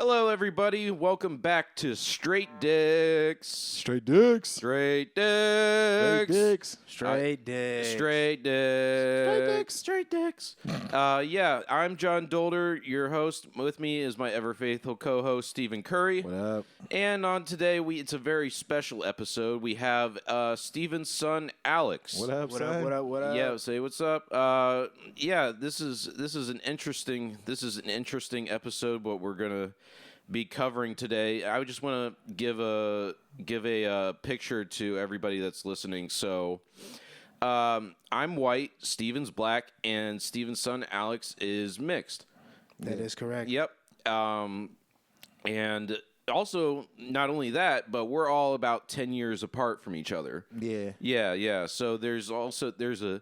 Hello, everybody. Welcome back to Straight Dicks. Straight dicks. Straight Straight Dicks. dicks. Straight dicks. Straight Dicks. Straight Dicks. Yeah, I'm John Dolder, your host. With me is my ever-faithful co-host, Stephen Curry. What up? And on today, it's a very special episode. We have Steven's son, Alex. What up, What son? up? What up? What up? Yeah, say what's up. Yeah, this is an interesting episode. What we're gonna be covering today. I just want to give a picture to everybody that's listening. So, I'm white, Steven's black, and Steven's son Alex is mixed. That is correct. Yep. And also, not only that, but we're all about 10 years apart from each other. Yeah. Yeah. So there's a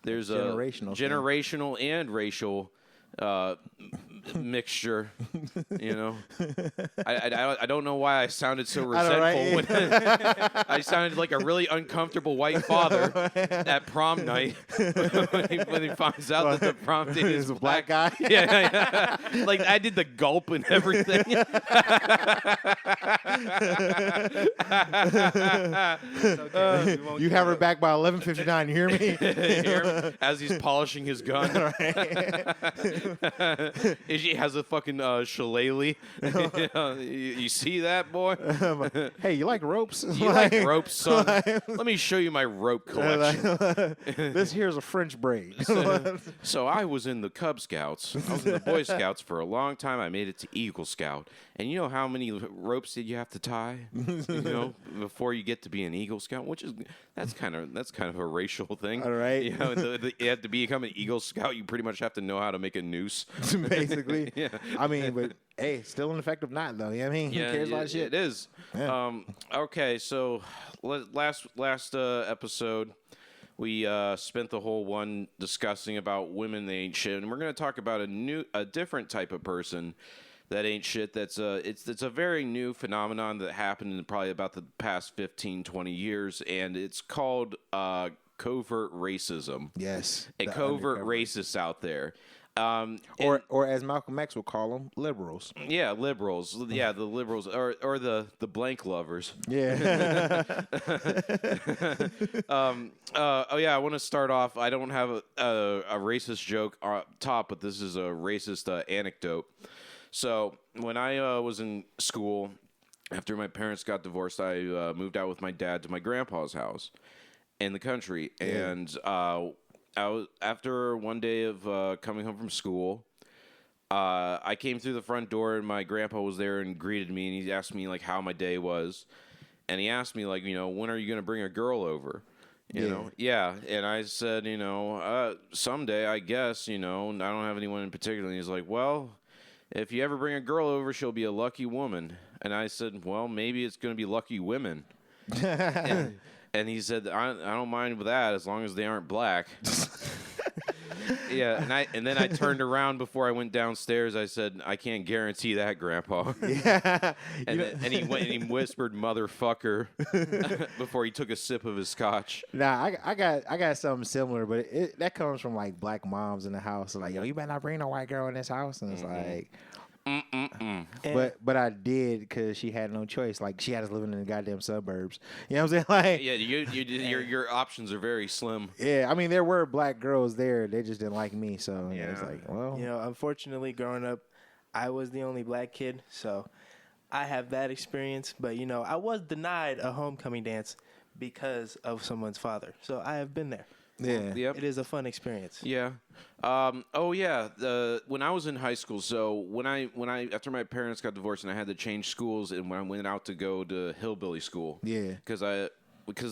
generational and racial mixture. You know, I don't know why I sounded so resentful when I sounded like a really uncomfortable white father at prom night when he finds out that the prom date is a black guy. Yeah. Like I did the gulp and everything. You have her back by 11:59. You hear me? Hear him as he's polishing his gun. He has a fucking shillelagh. You see that, boy? Hey, you like ropes? You like ropes, son? Let me show you my rope collection. This here's a French braid. So I was in the Cub Scouts. I was in the Boy Scouts for a long time. I made it to Eagle Scout. And you know how many ropes did you have to tie? You know, before you get to be an Eagle Scout, that's kind of a racial thing. All right. You know, you have to become an Eagle Scout. You pretty much have to know how to make a noose. Basically. Yeah. I mean, but hey, still an effective knot though. You know what I mean? Yeah, Who cares about shit? It is. Yeah. Okay, so last episode, we spent the whole one discussing about women that ain't shit, and we're going to talk about a different type of person that ain't shit. That's it's a very new phenomenon that happened in probably about the past 15, 20 years, and it's called covert racism. Yes. A covert racists out there. Or as Malcolm X would call them, liberals. Yeah, liberals. Yeah, the liberals or the blank lovers. Yeah. Oh yeah, I want to start off. I don't have a racist joke up top, but this is a racist anecdote. So when I was in school, after my parents got divorced, I moved out with my dad to my grandpa's house in the country, and after one day of coming home from school, I came through the front door and my grandpa was there and greeted me, and he asked me like how my day was, and he asked me like, you know, when are you gonna bring a girl over? You know, yeah, and I said, you know, someday I guess, you know, I don't have anyone in particular. And he's like, well, if you ever bring a girl over, she'll be a lucky woman. And I said, well, maybe it's gonna be lucky women. And he said, I don't mind with that as long as they aren't black. Yeah, and then I turned around before I went downstairs. I said, I can't guarantee that, Grandpa. Yeah. And he went and he whispered "motherfucker" before he took a sip of his scotch. Nah, I got something similar, but that comes from like black moms in the house. Like, yo, you better not bring no white girl in this house, and it's like. But I did because she had no choice. Like she had us living in the goddamn suburbs. You know what I'm saying? Like Yeah, your options are very slim. yeah, I mean there were black girls there. They just didn't like me. So Yeah. it's like, well, You know, unfortunately, growing up, I was the only black kid, so I have that experience. But, you know, I was denied a homecoming dance because of someone's father. So I have been there. yeah. Yep. It is a fun experience. Yeah. Oh yeah. When I was in high school, so when I after my parents got divorced and I had to change schools, and when I went out to go to hillbilly school, Yeah. because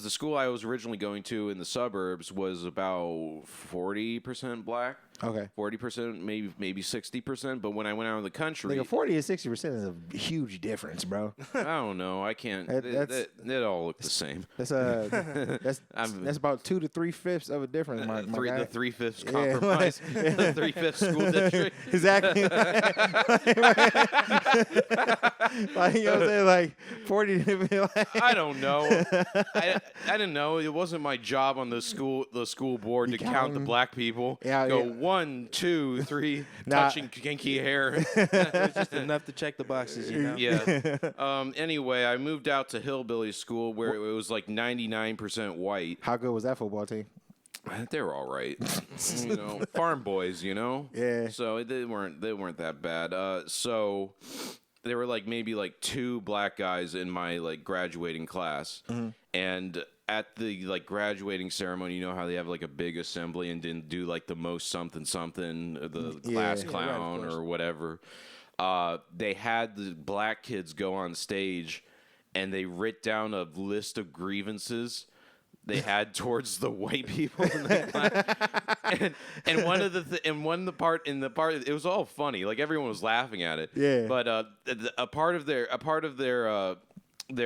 the school I was originally going to in the suburbs was about 40% black. Okay. 40%, maybe 60%. But when I went out in the country, Like 40 to 60% is a huge difference, bro. I don't know. I can't. They all look the same. That's that's about 2 to 3/5 of a difference, my guy. The 3/5 compromise. The 3/5 school district. Exactly. Like, you know what I'm saying? Like 40 to be like, I don't know. I didn't know. It wasn't my job on the school board to count the black people. Yeah, Go, yeah. 1, 2, 3, touching kinky hair. It's just enough to check the boxes, you know? Yeah. Anyway, I moved out to hillbilly school where it was like 99% white. How good was that football team? They were all right. Farm boys, Yeah. So they weren't that bad. So there were like maybe like 2 black guys in my like graduating class. And at the like graduating ceremony, you know how they have like a big assembly and then do like the most something, the class clown right, or whatever. They had the black kids go on stage and they writ down a list of grievances they had towards the white people in the class. And one of the part it was all funny, like everyone was laughing at it. Yeah. But a part of their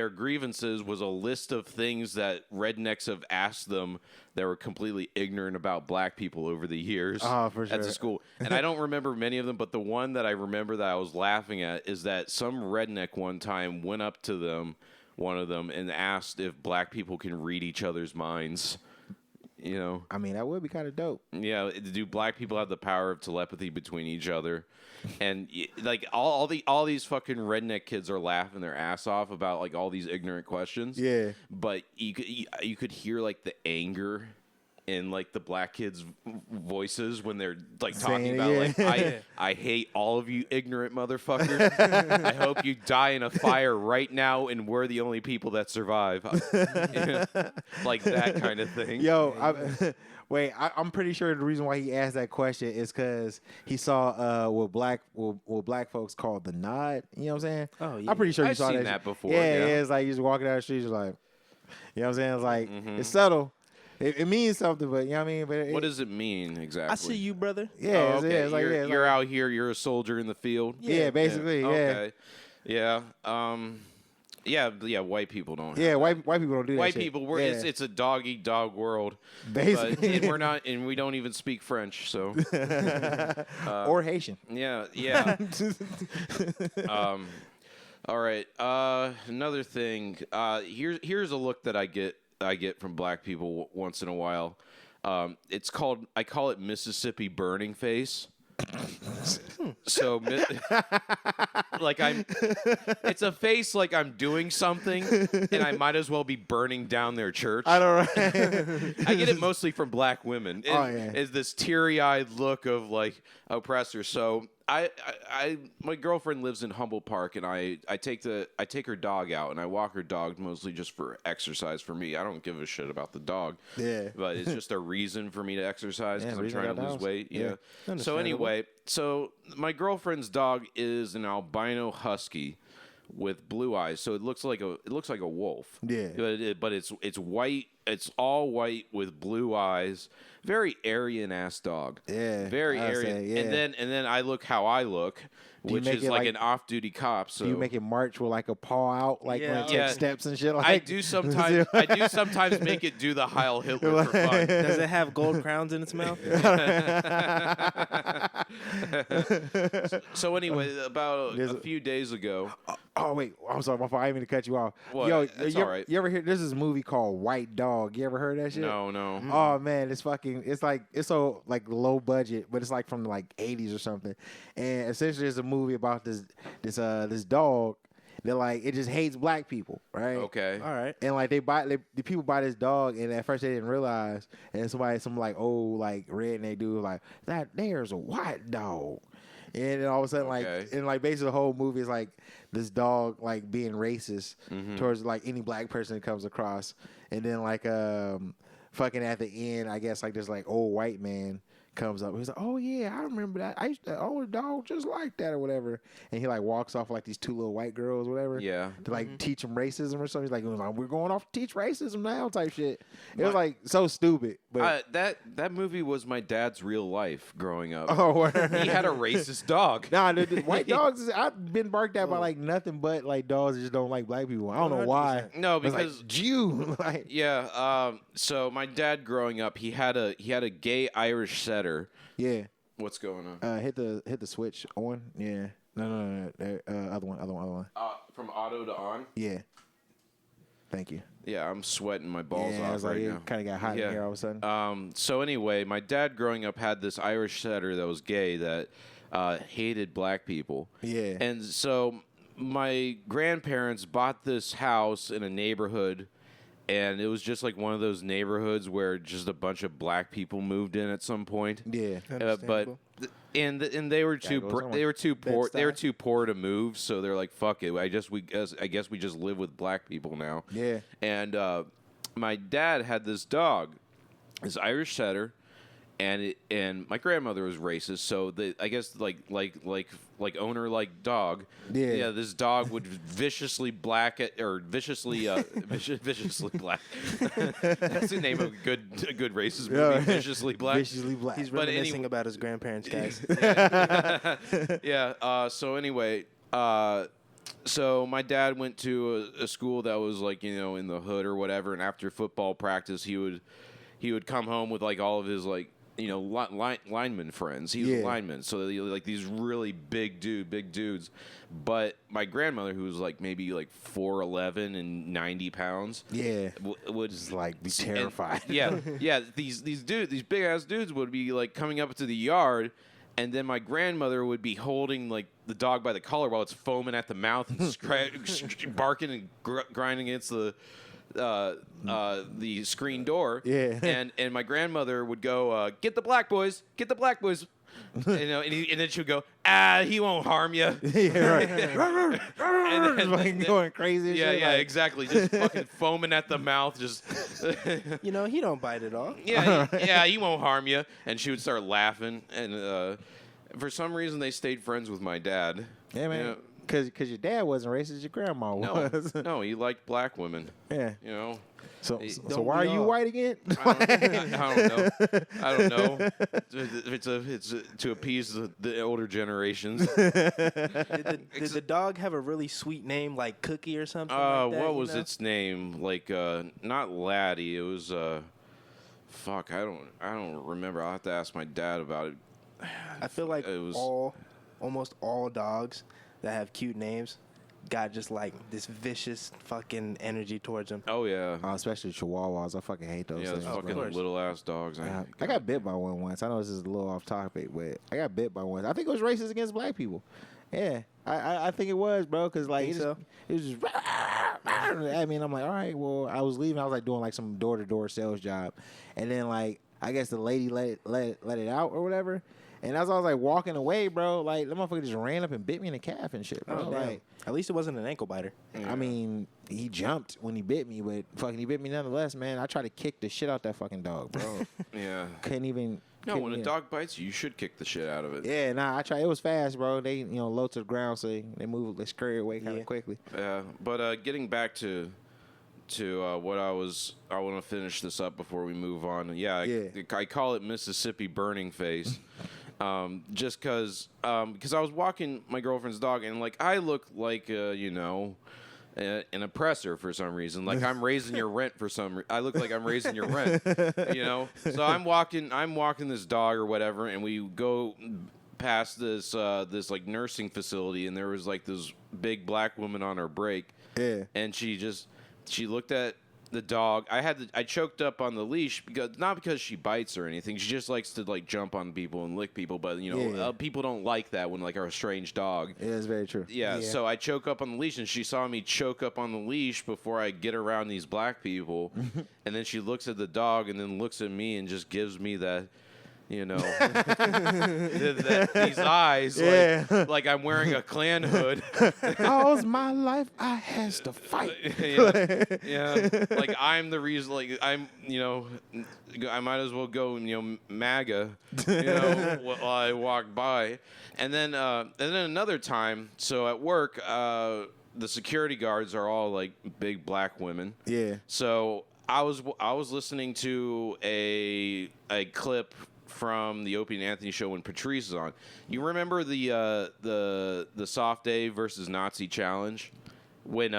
grievances was a list of things that rednecks have asked them that were completely ignorant about black people over the years for sure. at the school. And I don't remember many of them, but the one that I remember that I was laughing at is that some redneck one time went up to one of them, and asked if black people can read each other's minds. I mean, that would be kind of dope. Yeah, do black people have the power of telepathy between each other? And like all these fucking redneck kids are laughing their ass off about like all these ignorant questions. Yeah. But you could hear like the anger in like the black kids' voices when they're like talking about like I hate all of you ignorant motherfuckers. I hope you die in a fire right now, and we're the only people that survive. Like that kind of thing. Yo, I'm pretty sure the reason why he asked that question is because he saw what black folks call the nod. You know what I'm saying? Oh yeah. I'm pretty sure you I've saw seen that before. Yeah, it's like you just walking down the street, just like, you know what I'm saying? It's like it's subtle. It means something, but you know what I mean. But what does it mean exactly? I see you, brother. Yeah, Oh, okay. it's like, you're out here. You're a soldier in the field. Yeah, basically. Yeah. Okay. Yeah. Yeah. White people don't. Yeah, white people don't do that. White shit. people. It's a dog eat dog world. Basically, and we're not, and we don't even speak French. So. Or Haitian. Yeah. All right. Another thing. Here's a look that I get from black people once in a while. I call it Mississippi burning face. So it's a face like I'm doing something and I might as well be burning down their church. I don't know. I get it mostly from black women. Is this teary-eyed look of like oppressor. So my girlfriend lives in Humboldt Park, and I take her dog out, and I walk her dog mostly just for exercise for me. I don't give a shit about the dog. Yeah. But it's just a reason for me to exercise because I'm trying to lose weight. Yeah. So Understandable. so my girlfriend's dog is an albino husky with blue eyes. So it looks like a wolf. Yeah. But it's white. It's all white with blue eyes. Very Aryan ass dog. Yeah, Very I'd Aryan. say, yeah. And then I look how I look, which is like an off duty cop. So do you make it march with like a paw out, like when it takes steps and shit? Like I do sometimes make it do the Heil Hitler for fun. Does it have gold crowns in its mouth? So anyway, about a few days ago. Oh wait, I'm sorry, my fault. I didn't mean to cut you off. What? Yo, It's you all right. ever hear? There's this movie called White Dog. You ever heard that shit? No. Oh man, it's so like low budget, but it's like from like 80s or something. And essentially, it's a movie about this dog that like it just hates black people, right? Okay. All right. And like the people buy this dog, and at first they didn't realize, and some like old like redneck dude was like, that there's a white dog. And then all of a sudden, basically the whole movie is like this dog like being racist towards like any black person it comes across, and then like fucking at the end, I guess like this like old white man comes up. He's like, "Oh yeah, I remember that. I used to own a dog just like that or whatever." And he like walks off like these 2 little white girls, or whatever. Yeah. To like teach them racism or something. He's like, "We're going off to teach racism now," type shit. It was like so stupid. But that movie was my dad's real life growing up. oh, word. He had a racist dog. Nah, the white dogs. I've been barked at by like nothing but like dogs that just don't like black people. I don't know why. No, It's because like, Jew. Like, yeah. So my dad growing up, he had a gay Irish setter. yeah. What's going on? Hit the switch on. Yeah. No. Other one. From auto to on. Yeah. Thank you. Yeah, I'm sweating my balls I off was right like, now. it kind of got hot in here all of a sudden. So anyway, my dad growing up had this Irish setter that was gay that hated black people. Yeah. And so my grandparents bought this house in a neighborhood, and it was just like one of those neighborhoods where just a bunch of black people moved in at some point. Yeah. And they were too poor Bed-Stuy. too poor to move, so they're like, fuck it. I guess we just live with black people now. Yeah. And my dad had this dog, this Irish setter, and my grandmother was racist, so I guess like owner like dog. Yeah. This dog would viciously black viciously black. That's the name of a good racist movie. Viciously black. Viciously black. He's But reminiscing about his grandparents, guys. So anyway, so my dad went to a school that was like, in the hood or whatever, and after football practice, he would come home with like all of his like, lineman friends. He was a lineman, so they, like these really big dudes. But my grandmother, who was like maybe like 4'11" and 90 pounds, would just like be terrified. These big ass dudes would be like coming up to the yard. And then my grandmother would be holding like the dog by the collar while it's foaming at the mouth and barking and grinding against the screen door. Yeah. And my grandmother would go, get the black boys. And then she would go, he won't harm you. Yeah, right. and then, like going crazy. Exactly. Just fucking foaming at the mouth. Just He don't bite at all. he won't harm you. And she would start laughing. And for some reason, they stayed friends with my dad. Yeah, man. Because your dad wasn't racist, your grandma was. No, he liked black women. Yeah. So why are you white again? I don't know. It's to appease the older generations. Did the dog have a really sweet name like Cookie or something? Like that, what was its name? Like not Laddie. It was fuck. I don't remember. I'll have to ask my dad about it. I feel like almost all dogs that have cute names got just like this vicious fucking energy towards them. Oh yeah. Especially Chihuahuas. I fucking hate those things. Yeah, those fucking little ass dogs. I got bit by one once. I know this is a little off topic, but I got bit by one. I think it was racist against black people. Yeah, I think it was, bro, because like it was just. I mean, I'm like, all right, well, I was leaving. I was like doing like some door-to-door sales job, and then like I guess the lady let it out or whatever. And as I was like walking away, bro, like the motherfucker just ran up and bit me in the calf and shit, bro. Like, at least it wasn't an ankle biter. I mean, he jumped when he bit me, but fucking he bit me nonetheless, man. I tried to kick the shit out that fucking dog, bro. Yeah. Couldn't even. No, when a dog bites you, you should kick the shit out of it. Yeah, I tried. It was fast, bro. They, low to the ground, so they scurry away kind of quickly. Yeah, but getting back to what I want to finish this up before we move on. I call it Mississippi burning face. Just because I was walking my girlfriend's dog, and like I look like an oppressor for some reason. Like I'm raising your rent for some. I look like I'm raising your rent. So I'm walking this dog or whatever, and we go past this like nursing facility, and there was like this big black woman on her break. Yeah, and she looked at the dog. I choked up on the leash not because she bites or anything. She just likes to like jump on people and lick people, but people don't like that when like are a strange dog. Yeah, that's very true. Yeah, so I choke up on the leash, and she saw me choke up on the leash before I get around these black people, and then she looks at the dog and then looks at me and just gives me that. These eyes, like I'm wearing a Klan hood. All's my life I has to fight. Like I'm the reason. Like I'm, I might as well go, MAGA, while I walk by. And then another time. So at work, the security guards are all like big black women. Yeah. So I was listening to a clip from the Opie and Anthony show when Patrice was on. You remember the Soft Day versus Nazi challenge when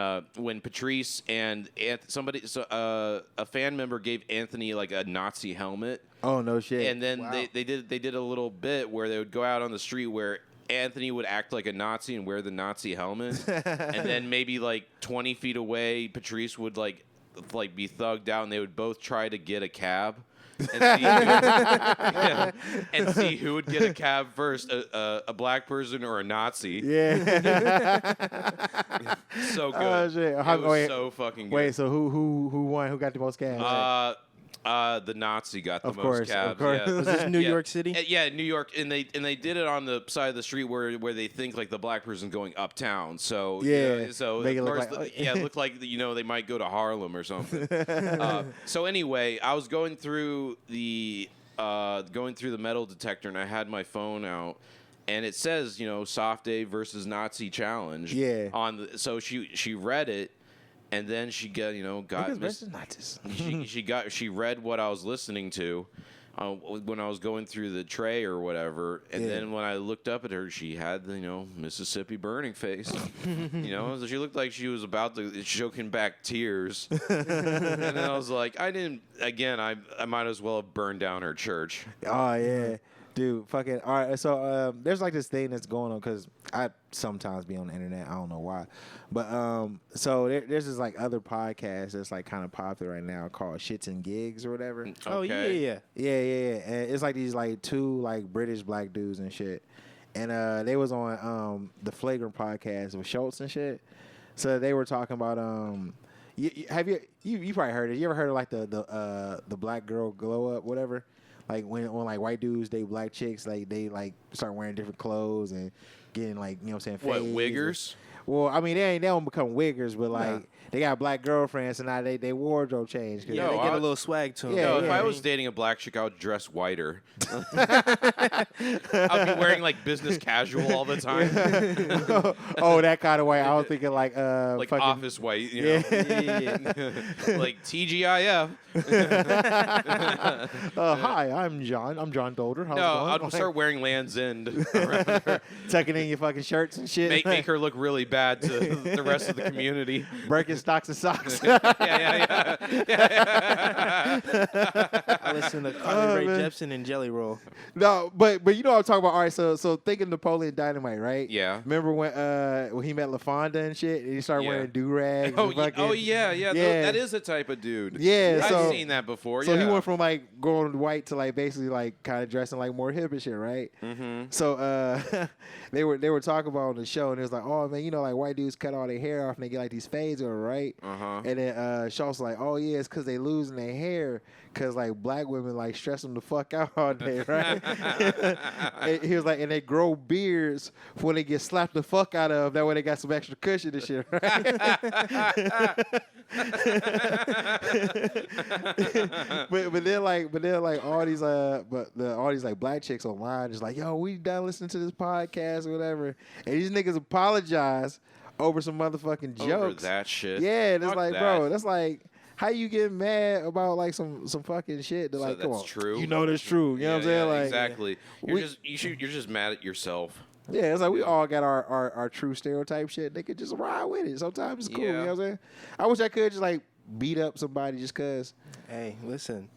Patrice and a fan member gave Anthony like a Nazi helmet. Oh no shit! And then they did a little bit where they would go out on the street where Anthony would act like a Nazi and wear the Nazi helmet, and then maybe like 20 feet away, Patrice would like like be thugged out, and they would both try to get a cab. And see who would get a cab first, a black person or a Nazi. Yeah. So good. Oh, shit. It was so fucking good. Wait, so who won? Who got the most cabs? The Nazi got the Of most course, cabs. of course. Yeah. Was this New York City? Yeah, New York, and they did it on the side of the street where they think like the black person's going uptown. So Yeah, so make it of look course like- it looked like they might go to Harlem or something. So anyway, I was going through the metal detector, and I had my phone out. And it says, soft A versus Nazi challenge. Yeah. So she read it, and then she got she read what I was listening to when I was going through the tray or whatever, and then when I looked up at her, she had the Mississippi burning face. So she looked like she was about to choking back tears. And then I was like, I might as well have burned down her church. Oh yeah, dude, fucking. All right, so there's like this thing that's going on because I sometimes be on the internet. I don't know why, but so there's this like other podcast that's like kind of popular right now called Shits and Gigs or whatever. Oh yeah. And it's like these like two like British black dudes and shit, and they was on the Flagrant podcast with Schultz and shit. So they were talking about you probably heard it. You ever heard of like the black girl glow up, whatever? Like when like white dudes date black chicks, like they like start wearing different clothes and getting like What, fades wiggers? Well, I mean they don't become wiggers, but like they got black girlfriends, so now they wardrobe change. Yeah, they get a little swag to them. Yeah, If I was dating a black chick, I would dress whiter. I'd be wearing like business casual all the time, Oh, that kind of white. I was thinking like like fucking, office white, like TGIF. Hi, I'm John. I'm John Dolder. How's it No, going? I'd start wearing Land's End. Tucking in your fucking shirts and shit. Make her look really bad to the rest of the community. Birkenstocks and socks. Yeah. I listen to Carly Rae man. Jepsen and Jelly Roll. No, but you know what I'm talking about. All right, so thinking Napoleon Dynamite, right? Yeah. Remember when he met LaFonda and shit, and he started wearing do-rags? Oh, and fucking, yeah. Yeah. That is the type of dude. Yeah, I've so- seen that before. So yeah. he went from like going white to like basically like kind of dressing like more hip and shit, right? Mm-hmm. So they were talking about on the show, and it was like, oh man, like white dudes cut all their hair off and they get like these fades over, right? Uh-huh. And then Schultz was like, oh yeah, it's because they losing their hair because like black women like stress them the fuck out all day, right? And he was like, and they grow beards when they get slapped the fuck out of. That way they got some extra cushion and shit, right? but then like all these all these like black chicks online is like, yo, we done listening to this podcast or whatever, and these niggas apologize over some motherfucking jokes. Over that shit. Yeah, and it's Fuck like, that. bro, that's like, how you get mad about like some fucking shit? So Like, come that's on, true. you know that's true. You know what I'm saying? Like, exactly. we- You're just mad at yourself. yeah, it's like we all got our true stereotype shit. They could just ride with it. Sometimes it's cool. You know what I'm saying? I wish I could just like beat up somebody just cause. Hey, listen,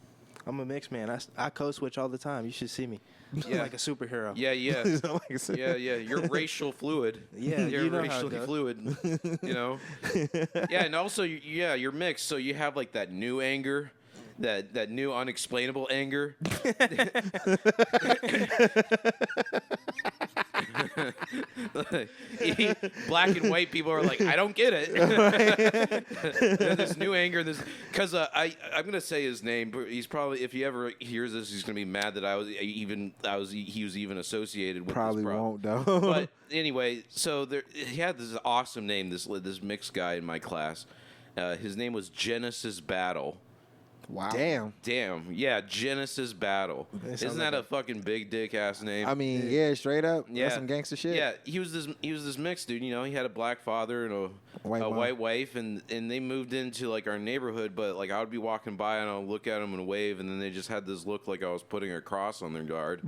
I'm a mixed man. I code switch all the time. You should see me. I'm like a superhero. Yeah. Like I said. Yeah. You're racial fluid. Yeah, You're you know how it racially goes. fluid. Yeah, and also you're mixed, so you have like that new anger, that new unexplainable anger. Black and white people are like, I don't get it. This new anger, because I'm gonna say his name, but he's probably, if he ever hears this, he's gonna be mad that he was even associated with Probably this won't though. But anyway, so he had this awesome name, this mixed guy in my class. His name was Genesis Battle. Wow. Damn. Yeah, Genesis Battle. That sounds Isn't like that a fucking big dick ass name? I mean, yeah, straight up. Yeah. That's some gangster shit. Yeah, he was this mixed dude. He had a black father and a White white wife, and they moved into like our neighborhood. But like I would be walking by and I'll look at them and wave, and then they just had this look like I was putting a cross on their yard.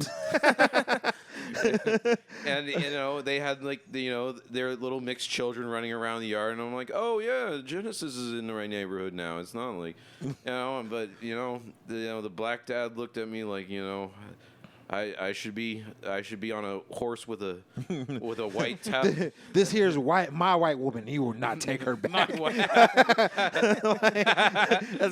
And they had like their little mixed children running around the yard, and I'm like, oh yeah, Genesis is in the right neighborhood now. It's not like but the black dad looked at me like I should be on a horse with a white top. This here's my white woman. You will not take her back. That's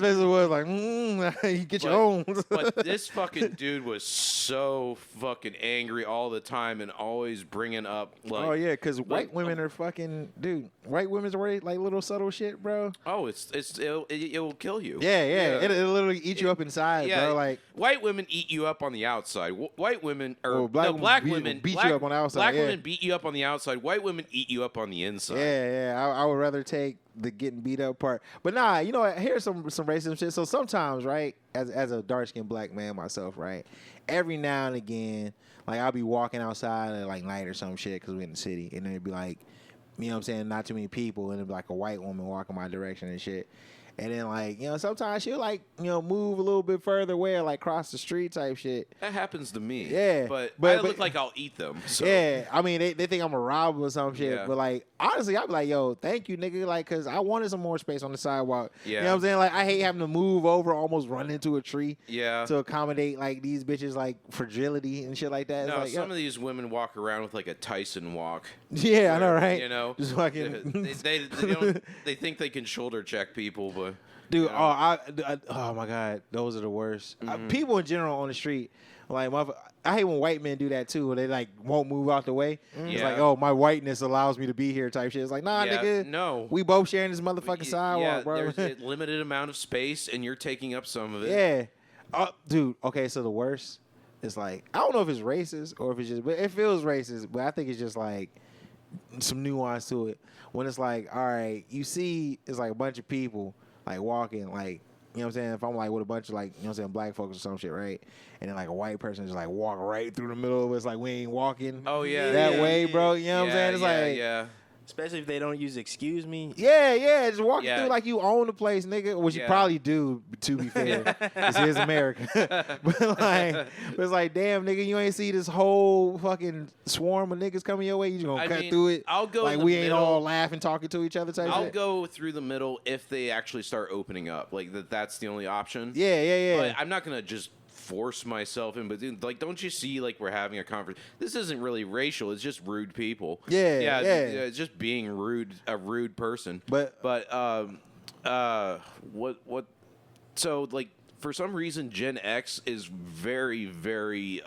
basically what it's like. You get your own. But this fucking dude was so fucking angry all the time and always bringing up like. Oh yeah, because white women are fucking dude. White women's worried like little subtle shit, bro. Oh, it will kill you. Yeah. It'll literally eat you up inside, bro. Like white women eat you up on the outside. White women or black women beat you up on the outside. Black women beat you up on the outside. White women eat you up on the inside. Yeah. I would rather take the getting beat up part. But nah, you know what? Here's some racism shit. So sometimes, right, as a dark skinned black man myself, right, every now and again, like I'll be walking outside at like night or some shit because we're in the city, and then it'd be like, you know what I'm saying, not too many people, and it'd be like a white woman walking my direction and shit. And then, like, you know, sometimes she'll, like, you know, move a little bit further away, or, like, cross the street type shit. That happens to me. Yeah. But I look like I'll eat them. So. Yeah. I mean, they think I'm a robber or some shit. Yeah. But, like, honestly, I'd be like, yo, thank you, nigga. Like, because I wanted some more space on the sidewalk. Yeah. You know what I'm saying? Like, I hate having to move over, almost run into a tree. Yeah. To accommodate, like, these bitches, like, fragility and shit like that. No, like, some of these women walk around with, like, a Tyson walk. Yeah, I know, right? You know? Just fucking. They think they can shoulder check people, but. Dude, yeah. oh my God, those are the worst. People in general on the street, like, I hate when white men do that too, where they like won't move out the way. It's like, oh, my whiteness allows me to be here type shit. It's like, nah, nigga, no, we both sharing this motherfucking sidewalk, bro. There's a limited amount of space, and you're taking up some of it. Yeah, dude. Okay, so the worst is like, I don't know if it's racist or if it's just, but it feels racist. But I think it's just like some nuance to it. When it's like, all right, you see, it's like a bunch of people. Like walking, like, you know what I'm saying? If I'm like with a bunch of like, you know what I'm saying, black folks or some shit, right? And then like a white person just like walk right through the middle of us, like we ain't walking. Oh yeah, that way, bro. You know what I'm saying? It's like, yeah. Especially if they don't use excuse me. Yeah, just walking through like you own the place, nigga. Which you probably do, to be fair. This is America. but it's like, damn, nigga, you ain't see this whole fucking swarm of niggas coming your way. You just gonna cut through it. I'll go like in the we ain't middle. all laughing, talking to each other type I'll shit. go through the middle if they actually start opening up. Like that's the only option. Yeah. But I'm not gonna just force myself in, but dude, like, don't you see, like, we're having a conference? This isn't really racial. It's just rude people. Yeah. It's just being rude, a rude person. But what? So, like, for some reason, Gen X is very, very,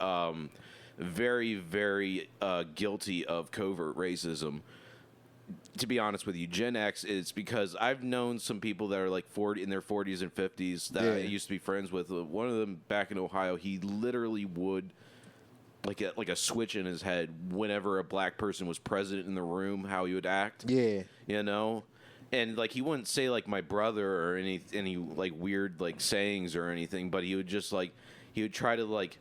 very guilty of covert racism. To be honest with you, Gen X is because I've known some people that are like 40 in their 40s and 50s that I used to be friends with. One of them back in Ohio, he literally would like a switch in his head whenever a black person was present in the room, how he would act. Yeah, you know, and like he wouldn't say like my brother or any like weird like sayings or anything, but he would just like he would try to like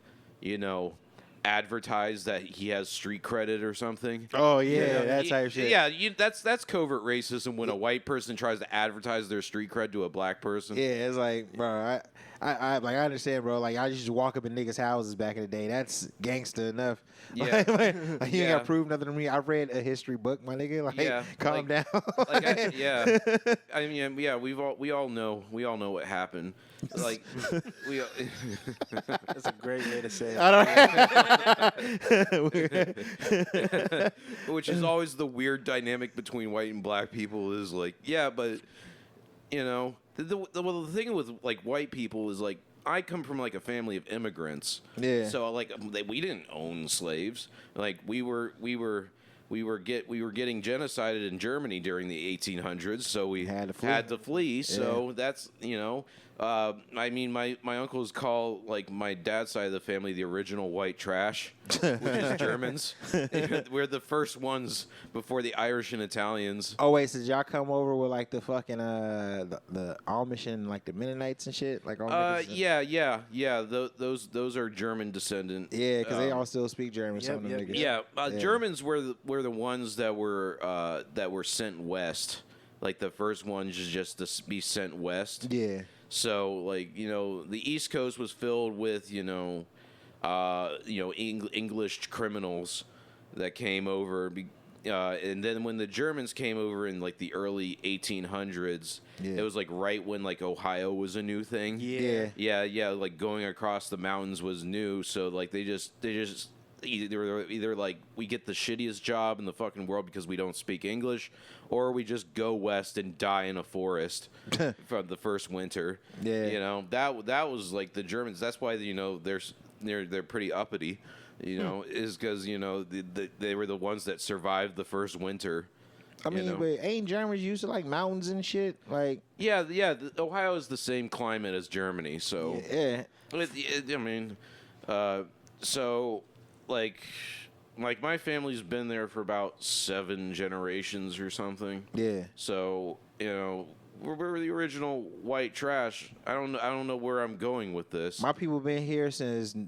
advertise that he has street credit or something. Oh yeah, that type of shit. Yeah, that's covert racism when a white person tries to advertise their street cred to a black person. Yeah, it's like, bro, I understand, bro. Like I used to walk up in niggas' houses back in the day. That's gangster enough. Yeah, like, you ain't got to prove nothing to me. I read a history book, my nigga. Like, calm down. I mean, yeah, we all know what happened. Like, that's a great way to say it. Which is always the weird dynamic between white and black people is like, yeah, but the thing with like white people is like I come from like a family of immigrants. Yeah. So like we didn't own slaves. Like we were getting genocided in Germany during the 1800s, so we had to flee. So that's I mean, my uncles call like my dad's side of the family the original white trash, which is Germans. We're the first ones before the Irish and Italians. Oh wait, so did y'all come over with like the fucking the Amish and like the Mennonites and shit? Like yeah. Those are German descendant. Yeah, because they all still speak German. Some of them niggas. Yeah, Germans were the ones that were sent west. Like the first ones just to be sent west. Yeah. So like the East Coast was filled with English criminals that came over, And then when the Germans came over in like the early 1800s, it was like right when like Ohio was a new thing. Yeah. Like going across the mountains was new. So like they just either like we get the shittiest job in the fucking world because we don't speak English, or we just go west and die in a forest from the first winter. Yeah, you know, that was like the Germans. That's why, you know, they're pretty uppity. You know, is because, you know, they were the ones that survived the first winter. I mean, but ain't Germans used to like mountains and shit? Like, yeah. Ohio is the same climate as Germany, so yeah. I mean, so like my family's been there for about 7 generations or something. Yeah. So, you know, we're the original white trash. I don't know where I'm going with this. My people been here since I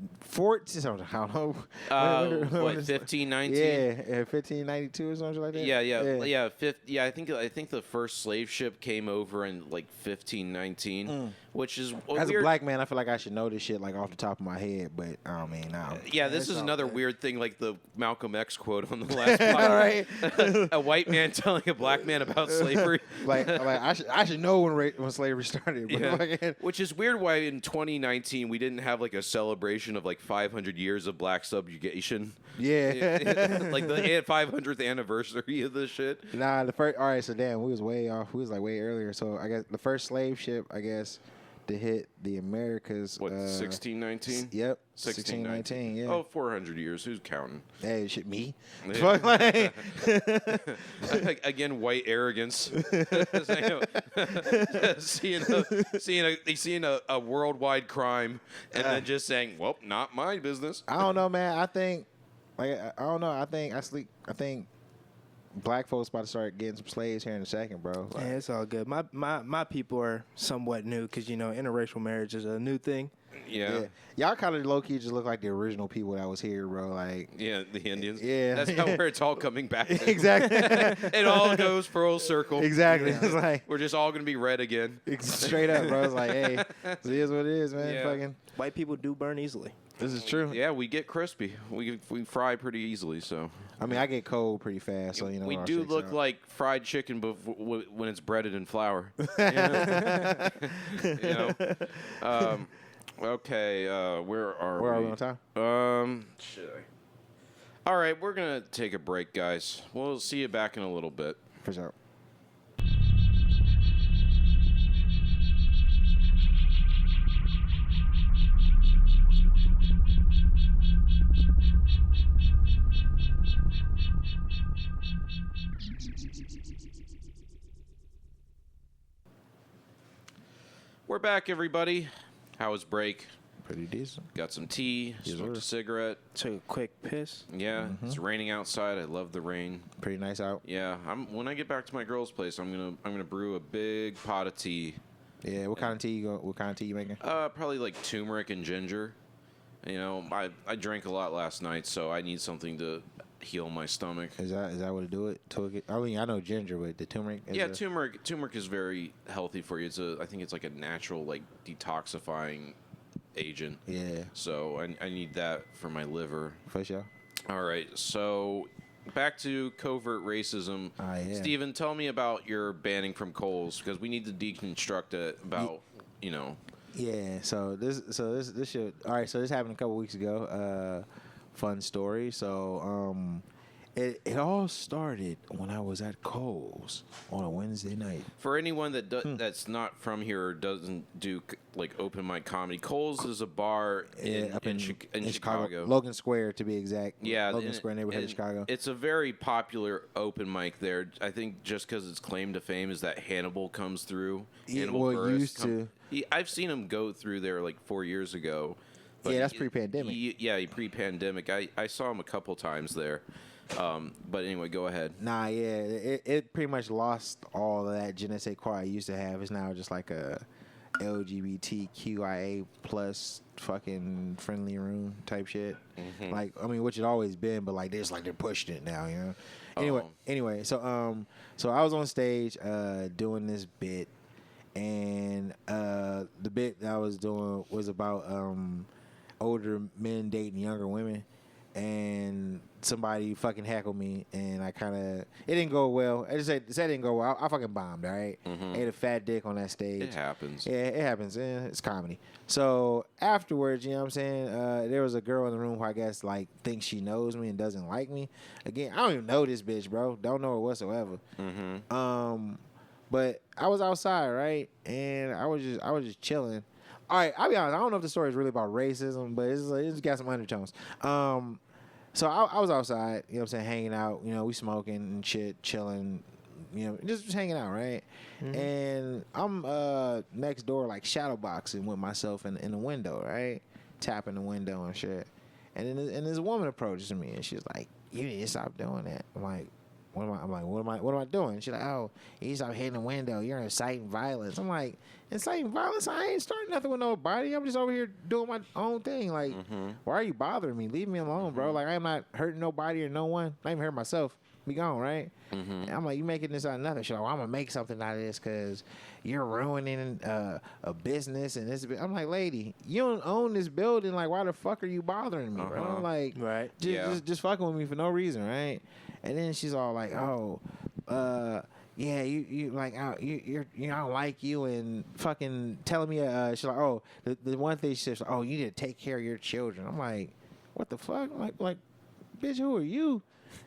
don't know. What, 1519? Yeah, 1592 or something like that. Yeah. I think the first slave ship came over in like 1519, which is as weird. a black man, I feel like I should know this shit like off the top of my head, but I don't mean now. Yeah, this is another weird thing, like the Malcolm X quote on the last podcast. Right. A white man telling a black man about slavery. like I should know when slavery started. But Which is weird why in 2019 we didn't have like a celebration of like 500 years of black subjugation. Yeah. Like the 500th anniversary of this shit. Nah, the first. All right, so damn, we was way off. We was like way earlier. So I guess the first slave ship, I guess, to hit the Americas. What, 1619? Yep. 1619. Yeah. Oh, 400 years. Who's counting? Hey, shit, me. Yeah. Again, white arrogance. seeing a worldwide crime and then just saying, "Well, not my business." I don't know, man. I think, like, I don't know. I think black folks about to start getting some slaves here in a second, bro. Like, yeah, it's all good. My people are somewhat new because, you know, interracial marriage is a new thing. Yeah. Y'all kind of low key just look like the original people that was here, bro. Like, yeah, the Indians. Yeah, that's where it's all coming back to. Exactly. It all goes full circle. Exactly. Yeah. It's like we're just all gonna be red again. Straight up, bro. It's like, hey, it is what it is, man. Yeah. Fucking, White people do burn easily. this is true. Yeah, we get crispy. We fry pretty easily. So I mean, I get cold pretty fast, so you know. we it all do shakes look out. like fried chicken when it's breaded in flour. You know? Okay, where are Where we? are we on time? All right, we're gonna take a break, guys. We'll see you back in a little bit. For sure. We're back, everybody. How was break? Pretty decent. Got some tea, smoked sir. a cigarette. Took a quick piss. Yeah, It's raining outside. I love the rain. Pretty nice out. Yeah, when I get back to my girl's place, I'm gonna brew a big pot of tea. Yeah. What kind of tea you making? Probably like turmeric and ginger. You know, I drank a lot last night, so I need something to heal my stomach. Is that what to do it? I mean, I know ginger, but the turmeric. Turmeric is very healthy for you. I think it's like a natural like detoxifying agent. Yeah. So I need that for my liver. For sure. All right, so back to covert racism. Yeah. Steven, tell me about your banning from Kohl's, because we need to deconstruct it about, you know. Yeah. So this should. All right. So this happened a couple weeks ago. Fun story. So it all started when I was at Kohl's on a Wednesday night. For anyone that that's not from here or doesn't do like open mic comedy, Kohl's is a bar in Chicago. Logan Square to be exact. Yeah, Logan Square neighborhood of Chicago. It's a very popular open mic there. I think just because its claim to fame is that Hannibal comes through. I've seen him go through there like 4 years ago. Yeah, that's pre-pandemic. Pre-pandemic. I saw him a couple times there. But anyway, go ahead. Nah, yeah, it pretty much lost all of that je ne sais quoi it used to have. It's now just like a LGBTQIA plus fucking friendly room type shit. Mm-hmm. Like, I mean, which it always been, but like they're pushing it now, you know. Anyway, so I was on stage doing this bit, and the bit that I was doing was about older men dating younger women. And somebody fucking heckled me, and I kind of it didn't go well. I just said it didn't go well. I fucking bombed. All right, ate a fat dick on that stage. It happens. Yeah, it happens. It's comedy. So afterwards, you know what I'm saying? There was a girl in the room who I guess like thinks she knows me and doesn't like me. Again, I don't even know this bitch, bro. Don't know her whatsoever. But I was outside, right, and I was just chilling. All right, I'll be honest. I don't know if the story is really about racism, but it's got some undertones. So I was outside, you know what I'm saying, hanging out. You know, we smoking and shit, chilling, you know, just hanging out, right? And I'm next door, like, shadow boxing with myself in the window, right? Tapping the window and shit. And then this woman approaches me, and she's like, "You need to stop doing that." I'm like, what am I doing? She's like, "Oh, you stop hitting the window. You're inciting violence." I'm like, inciting violence? I ain't starting nothing with nobody. I'm just over here doing my own thing. Like, why are you bothering me? Leave me alone, bro. Like, I'm not hurting nobody or no one. Not even hurting myself. Be gone, right? And I'm like, you making this out of nothing. She's like, well, I'm gonna make something out of this because you're ruining a business and this. I'm like, lady, you don't own this building. Like, why the fuck are you bothering me, bro? Like, just fucking with me for no reason, right? And then she's all like, oh, yeah, you like, you I don't like you, and fucking telling me, she's like, oh, the one thing she says, oh, you need to take care of your children. I'm like, what the fuck? Like, bitch, who are you?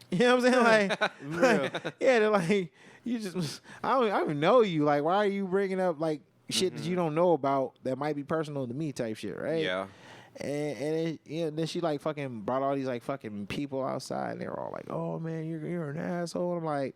You know what I'm saying? Like yeah, they're like, you just, I don't even know you. Like, why are you bringing up like shit that you don't know about that might be personal to me type shit, right? Yeah. And then she like fucking brought all these like fucking people outside, and they were all like, "Oh man, you're an asshole." I'm like,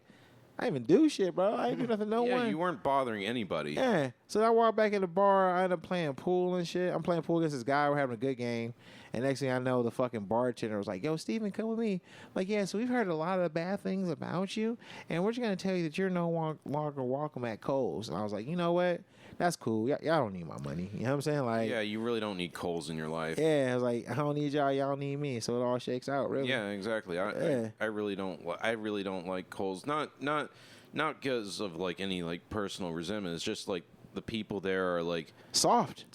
I didn't even do shit, bro. I didn't do nothing to no one. Yeah, you weren't bothering anybody. Yeah. So I walked back in the bar. I ended up playing pool and shit. I'm playing pool against this guy. We're having a good game. And next thing I know, the fucking bartender was like, "Yo, Steven, come with me." I'm like, yeah, so we've heard a lot of bad things about you, and we're just going to tell you that you're no longer welcome at Kohl's. And I was like, you know what? That's cool. Y'all don't need my money. You know what I'm saying? Like, yeah, you really don't need Kohl's in your life. Yeah, I was like, I don't need y'all. Y'all need me. So it all shakes out, really. Yeah, exactly. I really don't like Kohl's. Not because of like any like personal resentment. It's just like the people there are like soft.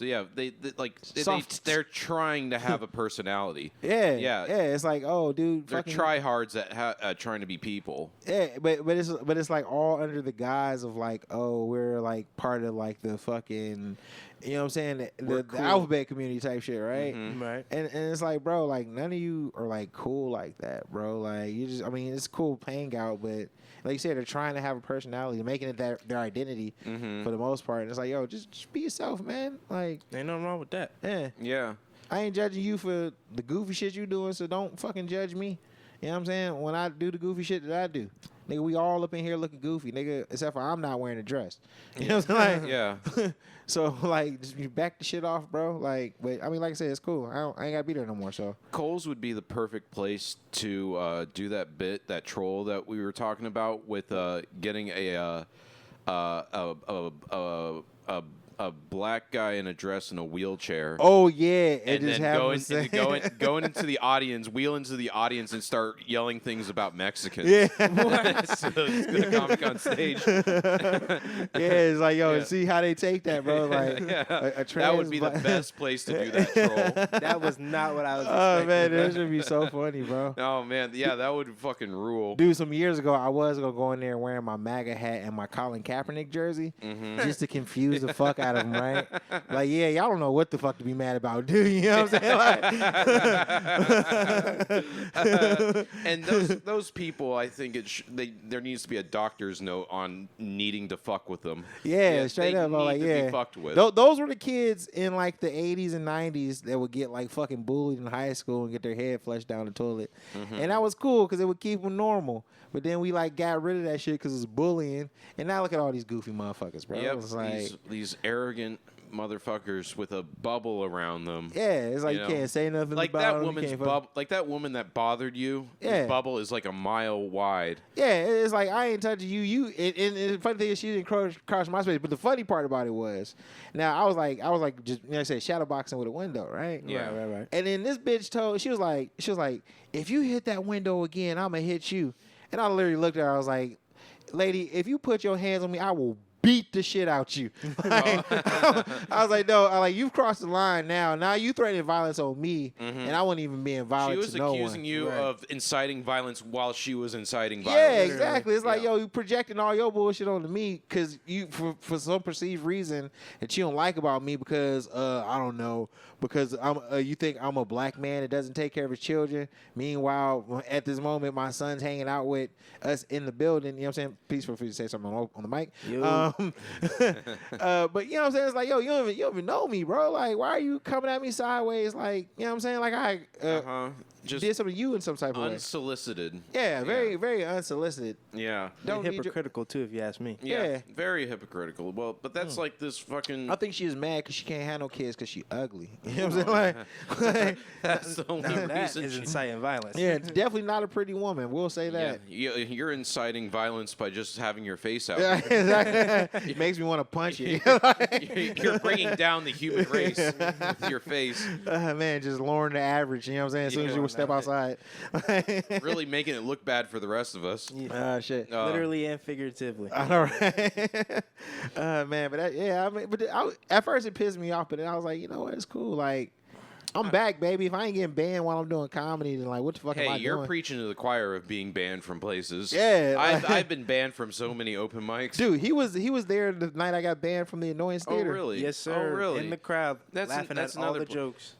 Yeah, they like soft. They're trying to have a personality. Yeah. It's like, oh, dude, they're tryhards at trying to be people. Yeah, but it's like all under the guise of like, oh, we're like part of like the fucking, you know what I'm saying, the alphabet community type shit, right? Right. And it's like, bro, like none of you are like cool like that, bro. Like you just, I mean, it's cool hang out, but like you said, they're trying to have a personality, making it their identity for the most part. And it's like, yo, just be yourself, man. Like, ain't nothing wrong with that. Yeah. I ain't judging you for the goofy shit you doing, so don't fucking judge me. You know what I'm saying? When I do the goofy shit that I do, nigga, we all up in here looking goofy, nigga, except for I'm not wearing a dress. You know what I'm saying? Like, yeah. So, like, just you back the shit off, bro. Like, but, I mean, like I said, it's cool. I ain't got to be there no more, so. Kohl's would be the perfect place to do that bit, that troll that we were talking about with getting a black guy in a dress in a wheelchair. Oh yeah, and then going into the audience, wheel into the audience, and start yelling things about Mexicans. Yeah, so it's the comic on stage. Yeah, it's like, yo, see how they take that, bro. Like, that would be the best place to do that troll. That was not what I was expecting. Oh man, that should be so funny, bro. Oh man, yeah, that would fucking rule. Dude, some years ago, I was gonna go in there wearing my MAGA hat and my Colin Kaepernick jersey, just to confuse the fuck out of them, right? Like, yeah, y'all don't know what the fuck to be mad about, dude. You know what I'm saying? Like, and those people, I think there needs to be a doctor's note on needing to fuck with them. Yeah, straight up. Like, be fucked with. Those were the kids in like the 80s and 90s that would get like fucking bullied in high school and get their head flushed down the toilet, and that was cool because it would keep them normal. But then we like got rid of that shit because it's bullying, and now look at all these goofy motherfuckers, bro. Yep, it's like, these arrogant motherfuckers with a bubble around them. Yeah, it's like you can't say nothing like about that woman's bubble. Like that woman that bothered you. Yeah, his bubble is like a mile wide. Yeah, it's like, I ain't touching you. And the funny thing is, she didn't cross my space. But the funny part about it was, now I was like just, you know, I said shadowboxing with a window, right? Yeah, right. And then this bitch she was like, if you hit that window again, I'm gonna hit you. And I literally looked at her. I was like, lady, if you put your hands on me, I will beat the shit out you. Like, I was like, no, you've crossed the line now. Now you threatening violence on me, and I wasn't even being violent to no one. She was accusing you of inciting violence while she was inciting violence. Yeah, exactly. It's like, yo, you projecting all your bullshit onto me because you, for some perceived reason that you don't like about me because, I don't know, because you think I'm a black man that doesn't take care of his children. Meanwhile, at this moment, my son's hanging out with us in the building. You know what I'm saying? Please feel free to say something on the mic. But you know what I'm saying? It's like, yo, you don't even know me, bro. Like, why are you coming at me sideways? Like, you know what I'm saying? Like, I just did something to you in some type of way. Unsolicited. Yeah, very unsolicited. Yeah. Don't hypocritical, too, if you ask me. Yeah. Very hypocritical. Well, but that's like this fucking... I think she is mad because she can't have no kids because she ugly. You know what I'm saying? That's the only reason. That is inciting violence. Yeah, definitely not a pretty woman. We'll say that. Yeah, you're inciting violence by just having your face out. Yeah, exactly. It makes me want to punch you. You're bringing down the human race with your face. Man, just lowering the average. You know what I'm saying? As soon as you step outside. Really making it look bad for the rest of us. Shit. Literally and figuratively. I know, right? Man, but at first it pissed me off, but then I was like, you know what? It's cool. Like, I'm back, baby. If I ain't getting banned while I'm doing comedy, then like, what the fuck am I doing? Hey, you're preaching to the choir of being banned from places. Yeah, I've been banned from so many open mics. Dude, he was there the night I got banned from the Annoyance Theater. Oh, really? Yes, sir. Oh, really? In the crowd, laughing at all the jokes.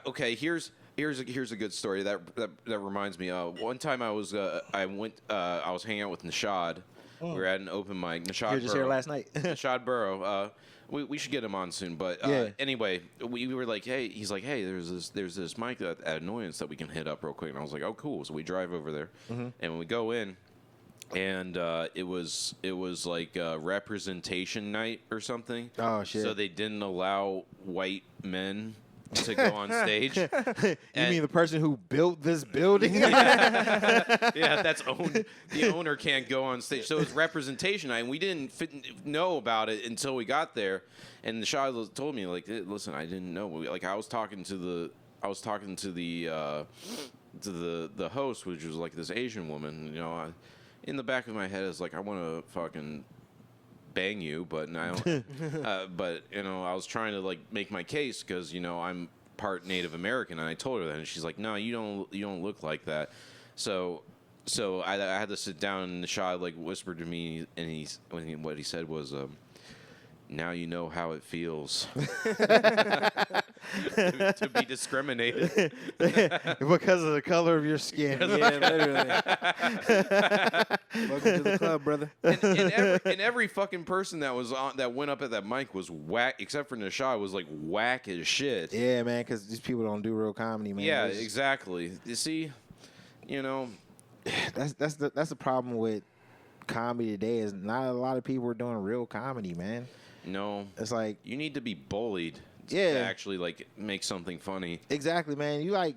Okay, here's a good story that reminds me. One time I was hanging out with Nishad. We were at an open mic. Nishad You were just here last night. Nishad Burrow. We should get him on soon. But anyway, we were like, hey, he's like, hey, there's this mic at Annoyance that we can hit up real quick. And I was like, oh, cool. So we drive over there, and when we go in, and it was like representation night or something. Oh shit! So they didn't allow white men to go on stage. You mean the person who built this building? Yeah, the owner can't go on stage. So it's representation night, and we didn't know about it until we got there. And the Shah told me, like, listen, I didn't know. Like, I was talking to the host, which was like this Asian woman. You know, in the back of my head is like, I want to fucking bang you, but I don't. But you know, I was trying to like make my case because you know I'm part Native American, and I told her that, and she's like, "No, you don't look like that." So I had to sit down, and the Shah like whispered to me, and what he said was, "Now you know how it feels to be discriminated because of the color of your skin." Yeah, literally. Welcome to the club, brother. And every fucking person that went up at that mic was whack, except for Nishad, was like whack as shit. Yeah, man, because these people don't do real comedy, man. Yeah, exactly. You see, you know, that's the problem with comedy today is not a lot of people are doing real comedy, man. No, it's like you need to be bullied. Yeah, to actually like make something funny. Exactly, man. You like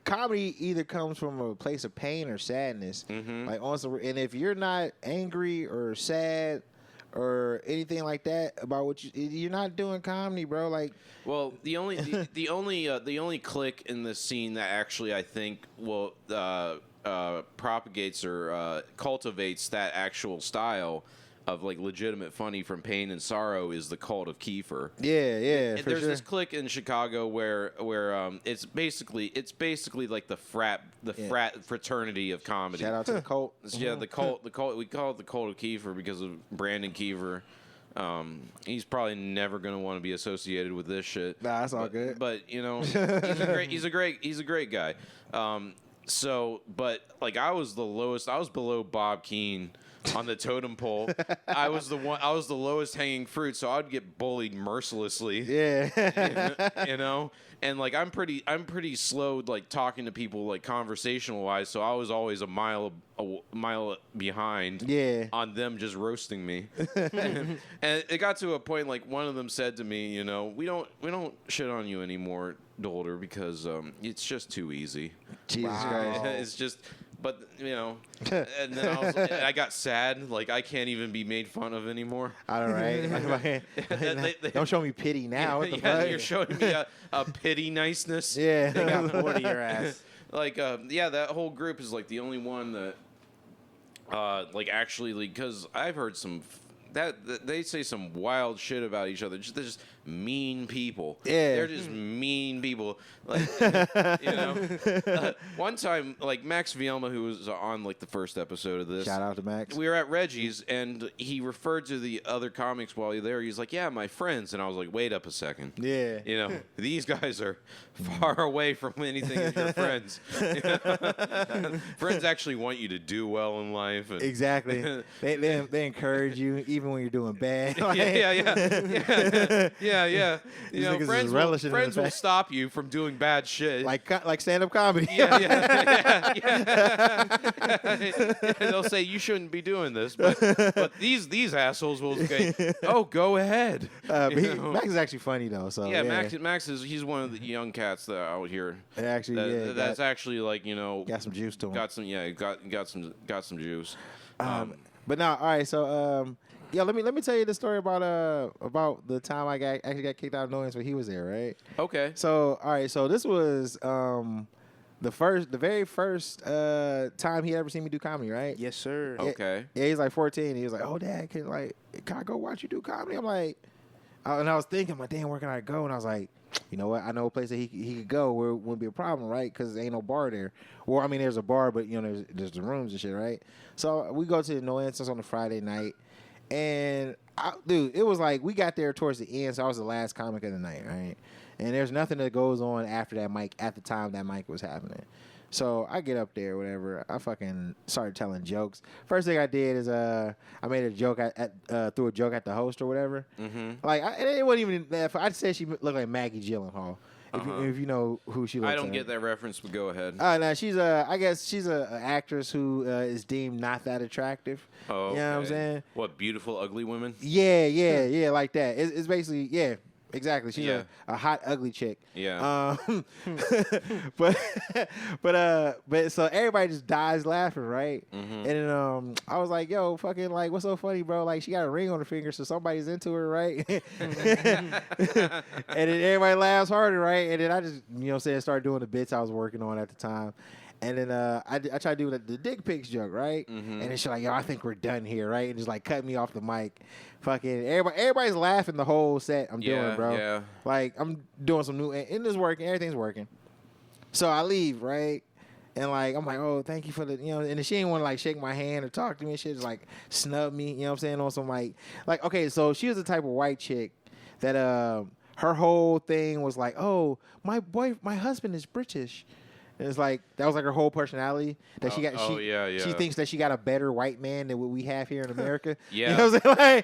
comedy either comes from a place of pain or sadness. Mm-hmm. Like also, and if you're not angry or sad or anything like that about you're not doing comedy, bro. Like, well, the only clique in the scene that actually I think will propagates or cultivates that actual style of like legitimate funny from pain and sorrow is the Cult of Kiefer. Yeah, and there's this clique in Chicago where it's basically like the frat fraternity of comedy. Shout out to the cult. Yeah, the cult. We call it the Cult of Kiefer because of Brandon Kiefer. He's probably never gonna want to be associated with this shit. Nah, that's all good. But you know, he's a great guy. So, but like I was the lowest. I was below Bob Keane on the totem pole. I was the lowest hanging fruit, so I'd get bullied mercilessly. Yeah. You know? And like I'm pretty slow like talking to people like conversational wise, so I was always a mile behind on them just roasting me. And it got to a point like one of them said to me, you know, we don't shit on you anymore, Dolder, because it's just too easy. Jesus Christ. It's just. But you know, and then I got sad. Like I can't even be made fun of anymore. All right, don't show me pity now. What the fuck? You're showing me a pity niceness. Yeah, they got bored of your ass. Like, that whole group is like the only one that, like, actually, because I've heard some that they say some wild shit about each other. They're just mean people. Yeah. They're just mean people. Like, one time, like Max Vielma, who was on like the first episode of this. Shout out to Max. We were at Reggie's, and he referred to the other comics while you're there. He's like, "Yeah, my friends," and I was like, "Wait up a second. Yeah. These guys are far away from anything as your friends. Friends actually want you to do well in life. And Exactly. They encourage you even when you're doing bad. Yeah. Friends will fact. stop you from doing bad shit. Like stand-up comedy. Yeah. They'll say you shouldn't be doing this, but these assholes will say, "Oh, go ahead." Max is actually funny though. So yeah, Max he's one of the young cats that out here. Actually, that's actually like got some juice to him. Got some juice. But now, all right. So let me tell you the story about the time I actually got kicked out of Noise when he was there, right? Okay. So all right. So this was the very first time he ever seen me do comedy, right? Yes, sir. Okay. Yeah, he's like 14. He was like, "Oh, Dad, can I go watch you do comedy?" I'm like, and I was thinking, I'm like, damn, where can I go? And I was like, you know what? I know a place that he could go where it wouldn't be a problem, right? Because there ain't no bar there. Well, I mean, there's a bar, but there's the rooms and shit, right? So we go to the No Answers on a Friday night, and dude, it was like we got there towards the end, so I was the last comic of the night, right? And there's nothing that goes on after that mic at the time that mic was happening. So I get up there, whatever. I fucking started telling jokes. First thing I did is I made a joke threw a joke at the host or whatever. Mm-hmm. Like it wasn't even that. I said she looked like Maggie Gyllenhaal. If you know who she looks like. I don't get that reference, but go ahead. No, she's I guess she's a actress who is deemed not that attractive. Oh, okay. You know what I'm saying? What, beautiful, ugly women? Yeah, like that. It's basically, yeah. Exactly. She's a hot, ugly chick. Yeah. But so everybody just dies laughing, right? Mm-hmm. And then I was like, yo, fucking like, what's so funny, bro? Like, she got a ring on her finger, so somebody's into her, right? And then everybody laughs harder, right? And then I just, started doing the bits I was working on at the time. And then I tried to do the dick pics joke, right? Mm-hmm. And then she's like, yo, I think we're done here, right? And just like cut me off the mic. Fucking everybody's laughing the whole set I'm doing, bro. Yeah. Like I'm doing some new, and it's working, everything's working. So I leave, right? And like I'm like, oh, thank you for the, and then she didn't want to like shake my hand or talk to me and shit, just like snub me, you know what I'm saying? On some like okay, so she was the type of white chick that her whole thing was like, oh, my husband is British. And it's like that was like her whole personality that she got. She thinks that she got a better white man than what we have here in America. Yeah, you know what I'm saying?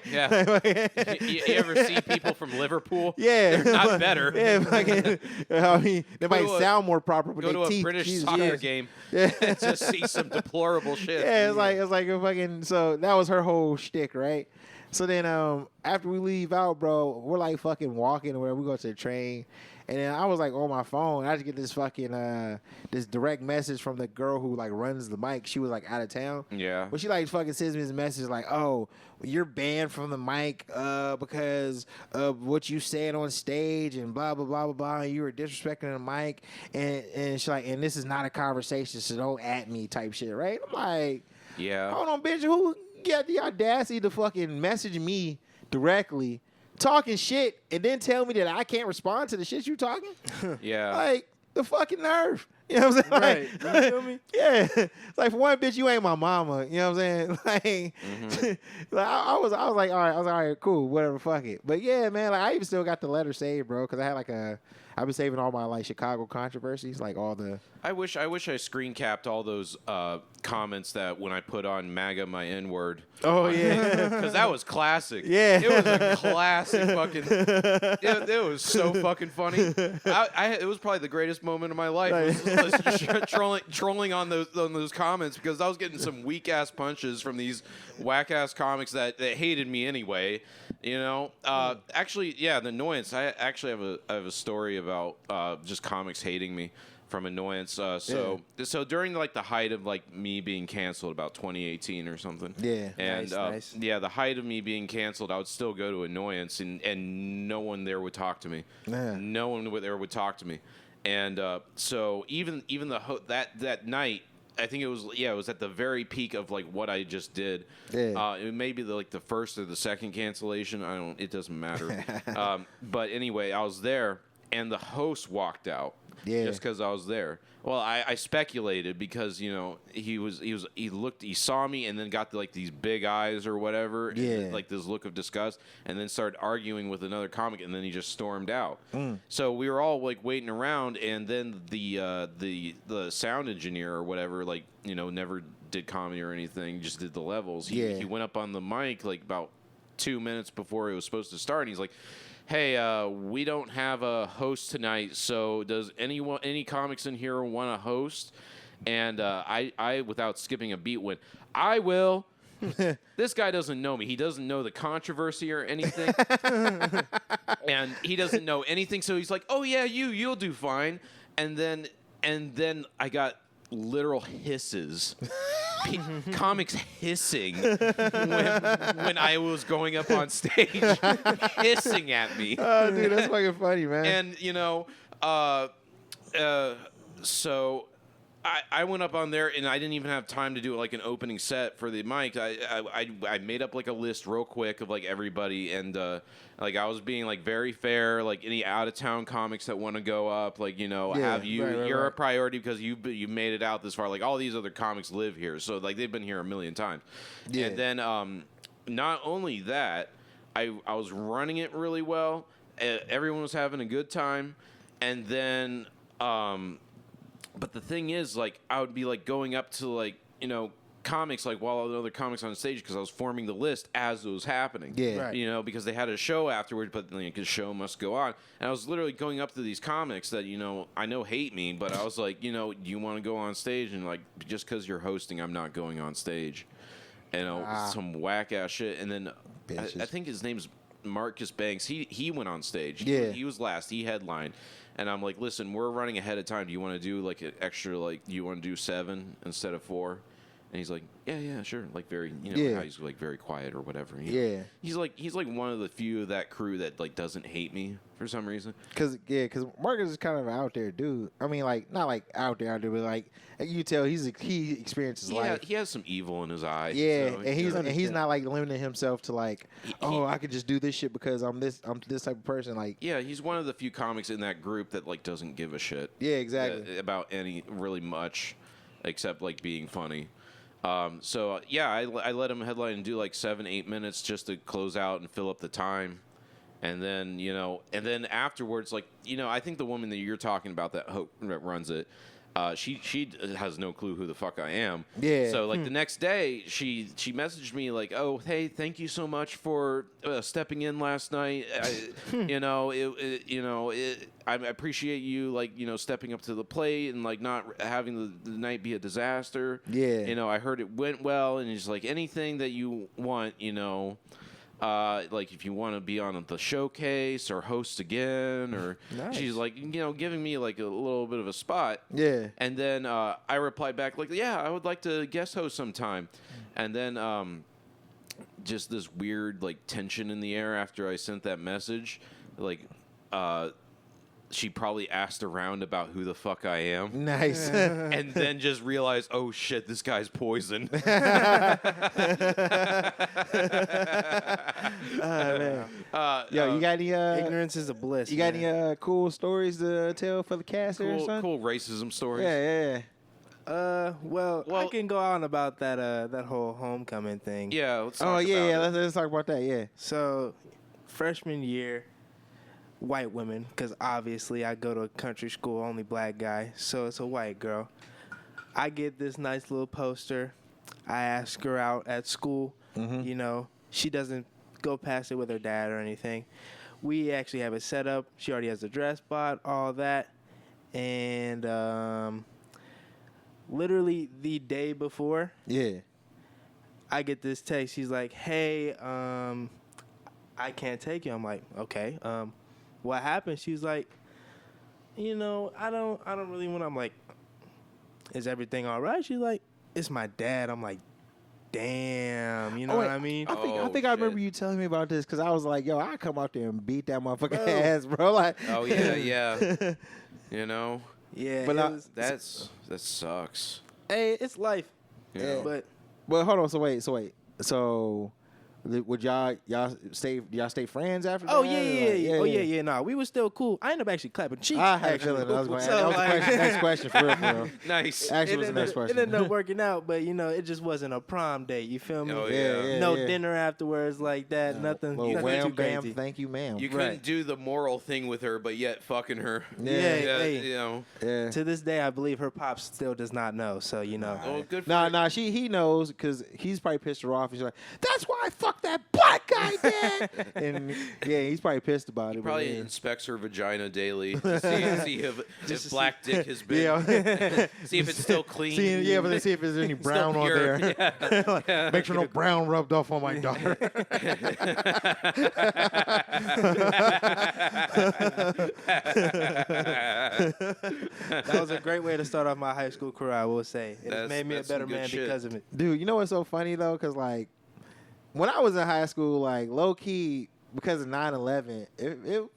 Like, yeah. you ever see people from Liverpool? Yeah, they're not better. Yeah, I mean, they might sound more proper, but go to a British soccer game and just see some deplorable shit. Yeah, it's like a fucking. So that was her whole shtick, right? So then after we leave out, bro, we're like fucking walking or whatever. We go to the train. And then I was like on my phone. I just get this fucking this direct message from the girl who like runs the mic. She was like out of town. Yeah. But she like fucking sends me this message like, "Oh, you're banned from the mic because of what you said on stage and blah blah blah blah blah. And you were disrespecting the mic and she like, and this is not a conversation, so don't at me type shit, right?" I'm like, yeah. Hold on, bitch. Who got the audacity to fucking message me directly? Talking shit and then tell me that I can't respond to the shit you talking? Yeah. Like, the fucking nerve. You know what I'm saying? Right. Like, you feel me? Yeah. Like, for one, bitch, you ain't my mama. You know what I'm saying? Like, like I was like, all right, cool, whatever, fuck it. But yeah, man, like I even still got the letter saved, bro, because I had like I've been saving all my like Chicago controversies, like all the. I wish I screen capped all those comments that when I put on MAGA my N-word. Oh yeah, because that was classic. Yeah, it was a classic fucking. It was so fucking funny. It was probably the greatest moment of my life. Was just trolling on those comments because I was getting some weak ass punches from these whack ass comics that hated me anyway. You know, actually, yeah, the annoyance. I actually have a story about just comics hating me from annoyance. So during like the height of like me being canceled, about 2018 or something. Yeah, and nice. Yeah, the height of me being canceled, I would still go to annoyance, and no one there would talk to me. Yeah. No one there would talk to me, and so even that night. I think it was at the very peak of like what I just did. Yeah. It may be the first or the second cancellation. It doesn't matter. But anyway, I was there, and the host walked out. Yeah. Just because I was there. Well, I speculated because he saw me and then got like these big eyes or whatever, and, like this look of disgust, and then started arguing with another comic, and then he just stormed out. So we were all like waiting around, and then the sound engineer or whatever, like never did comedy or anything, just did the levels. He went up on the mic like about 2 minutes before it was supposed to start, and he's like, hey, we don't have a host tonight, so does any comics in here want to host? And I, without skipping a beat, went, I will. This guy doesn't know me. He doesn't know the controversy or anything. And he doesn't know anything, so he's like, oh, yeah, you'll do fine. And then I got literal hisses. Comics hissing when I was going up on stage, hissing at me. Oh, dude, that's fucking funny, man. And so I went up on there, and I didn't even have time to do like an opening set for the mic. I made up like a list real quick of like everybody, and like I was being like very fair. Like any out of town comics that want to go up, like you're a priority because you made it out this far. Like all these other comics live here, so like they've been here a million times. Yeah. And then not only that, I was running it really well. Everyone was having a good time, and then. But the thing is, like, I would be, like, going up to, like, comics, like, while the other comics on stage, because I was forming the list as it was happening. Yeah. Right. Because they had a show afterwards, but the show must go on. And I was literally going up to these comics that, I know hate me, but I was like, do you want to go on stage? And, like, just because you're hosting, I'm not going on stage. Some whack-ass shit. And then I think his name's Marcus Banks. He went on stage. Yeah. He was last. He headlined. And I'm like, listen, we're running ahead of time. Do you want to do like an extra, like, do you want to do 7 instead of 4? And he's like, yeah, sure. Like very, how he's like very quiet or whatever. He's like one of the few of that crew that like doesn't hate me for some reason. Cause Marcus is kind of an out there dude. I mean, like not like out there, but like you tell he experiences life. He has some evil in his eye. Yeah, so and he's not like limiting himself to like, I could just do this shit because I'm this type of person. Like, yeah, he's one of the few comics in that group that like doesn't give a shit. Yeah, exactly. About any really much, except like being funny. I let him headline and do like 7-8 minutes just to close out and fill up the time. And then afterwards, like, I think the woman that you're talking about that runs it, she has no clue who the fuck I am. Yeah. So like the next day, she messaged me like, "Oh, hey, thank you so much for stepping in last night. I appreciate you like stepping up to the plate and like not having the night be a disaster. Yeah. I heard it went well, and it's like anything that you want, like if you want to be on the showcase or host again, or nice. She's like, giving me like a little bit of a spot. Yeah. And then I replied back like, yeah, I would like to guest host sometime. And then just this weird like tension in the air after I sent that message, like she probably asked around about who the fuck I am. Nice. And then just realized, oh shit, this guy's poison. Oh, man. Yo, you got any ignorance is a bliss. You got any cool stories to tell for the cast or something? Cool racism stories. Yeah. Well, I can go on about that whole homecoming thing. Yeah, let's talk about it. Let's talk about that, yeah. So, freshman year, white women, because obviously I go to a country school, only black guy, so it's a white girl. I get this nice little poster. I ask her out at school. Mm-hmm. She doesn't go past it with her dad or anything. We actually have it set up. She already has the dress bought, all that. And literally the day before, I get this text. She's like, hey, I can't take you. I'm like, okay. What happened? She's like, I don't really want to. I'm like, is everything all right? She's like, it's my dad. I'm like, damn, what I mean? I think I remember you telling me about this because I was like, yo, I come out there and beat that motherfucking ass, bro. Like, oh yeah. Yeah, but that sucks. Hey, it's life. Yeah. But hold on. So wait. Would y'all stay friends after that? Oh yeah. Nah, we were still cool. I ended up actually clapping cheeks. I had a feeling that was going to that was the next question for real. Nice. Actually, was the next question. It ended up working out, but it just wasn't a prom date. You feel me? Oh yeah. No dinner afterwards like that. Nothing. Well, Nothing too ma'am, crazy. thank you, ma'am. You couldn't do the moral thing with her, but yet fucking her. Yeah. Yeah. To this day, I believe her pops still does not know. So Oh, good. For Nah. He knows because he's probably pissed her off. He's like, that's why I fucked that black guy, Dad. And yeah, he's probably pissed about it. Probably inspects her vagina daily to see if black dick has been. Yeah. See if it's still clean. But then see if there's any brown on pure. there. Make sure no brown rubbed off on my daughter. that was a great way to start off my high school career. I will say it has made me a better man because of it. Dude, you know what's so funny though? Because like when I was in high school, like low key because of 9/11, it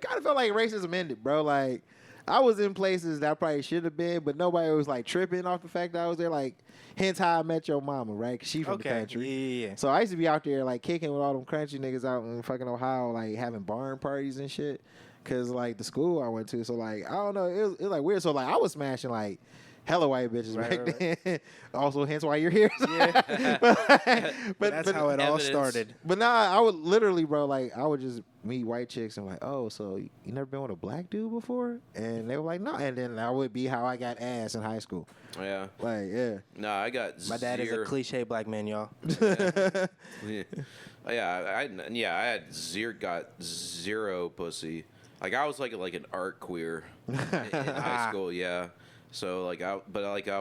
kind of felt like racism ended, bro. Like I was in places that I probably should have been, but nobody was like tripping off the fact that I was there. Like hence how I met your mama, right? Cause she from the country. Yeah. So I used to be out there like kicking with all them country niggas out in fucking Ohio, like having barn parties and shit. Cause like the school I went to, so like I don't know, it was like weird. So like I was smashing like hella white bitches back then. Also, hence why you're here. Yeah. but that's how it all started. But now I would literally, bro, like I would just meet white chicks and like, oh, so you never been with a black dude before? And they were like, no. And then that would be how I got ass in high school. Yeah. Like, yeah. No, I got. My dad is a cliche black man, y'all. Yeah. I had zero pussy. Like I was like an art queer in high school. Yeah. So like I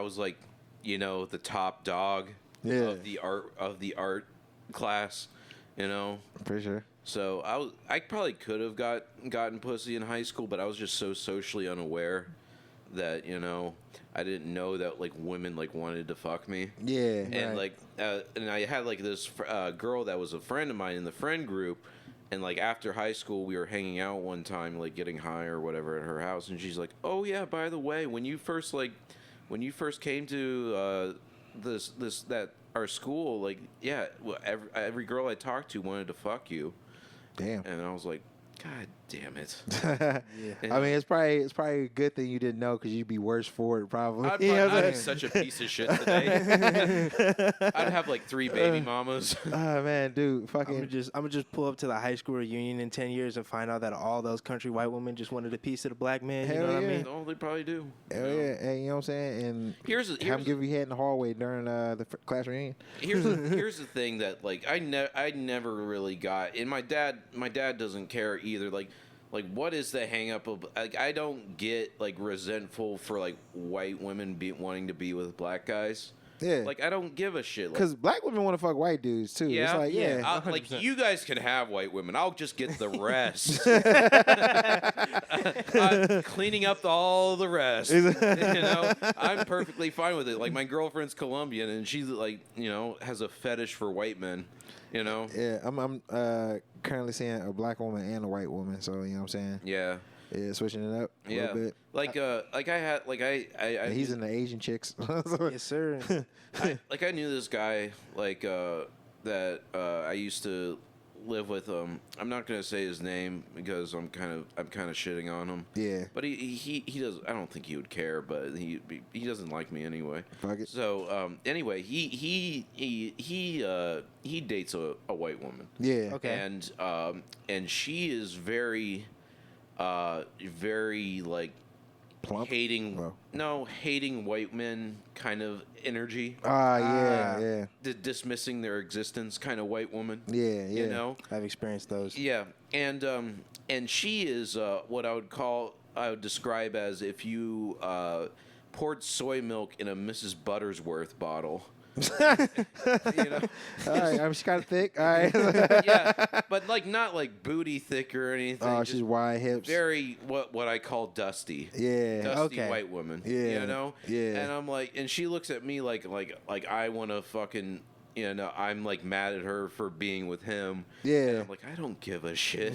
was like, the top dog of the art class, For sure. So I probably could have gotten pussy in high school, but I was just so socially unaware that I didn't know that like women like wanted to fuck me. Yeah. And like and I had like this girl that was a friend of mine in the friend group. And, like, after high school, we were hanging out one time, like, getting high or whatever at her house. And she's like, oh, yeah, by the way, when you first came to our school, like, yeah, well, every girl I talked to wanted to fuck you. Damn. And I was like, God damn it. Yeah. I mean, it's probably a good thing you didn't know because you'd be worse for it, probably. I'd be such a piece of shit today. I'd have like 3 baby mamas. Oh man, dude, fucking. I'm gonna just pull up to the high school reunion in 10 years and find out that all those country white women just wanted a piece of the black man. Hell you know what I yeah. mean? Oh, they probably do. Hell yeah, and you know what I'm saying? And have them give you head in the hallway during the class reunion. Here's the thing that like I never really got, and my dad doesn't care either. Like, what is the hang up of, like, I don't get, like, resentful for, like, white women wanting to be with black guys. Yeah. Like, I don't give a shit. Because black women want to fuck white dudes, too. Yeah. It's like, yeah. Like, you guys can have white women. I'll just get the rest. I'm cleaning up all the rest. I'm perfectly fine with it. Like, my girlfriend's Colombian, and she's, like, has a fetish for white men. Yeah, I'm currently seeing a black woman and a white woman, so you know what I'm saying. Yeah. Yeah, switching it up a little bit. I he's in the Asian chicks. Yes, sir. I knew this guy that I used to live with. I'm not gonna say his name because I'm kind of shitting on him. Yeah. But he does. I don't think he would care, but he doesn't like me anyway. Fuck it. So anyway, he dates a white woman. Yeah. Okay. And she is very like plump? Hating white men kind of energy. Yeah. Dismissing their existence kind of white woman. Yeah. I've experienced those. Yeah. And she is what I would describe as if you poured soy milk in a Mrs. Buttersworth bottle. All right, she's kind of thick. All right. Yeah, but like not like booty thick or anything. Oh, she's wide hips. Very what I call dusty. Yeah. Dusty white woman. Yeah. Yeah. And I'm like, and she looks at me like I want to fucking you know, I'm like mad at her for being with him. Yeah. And I'm like, I don't give a shit.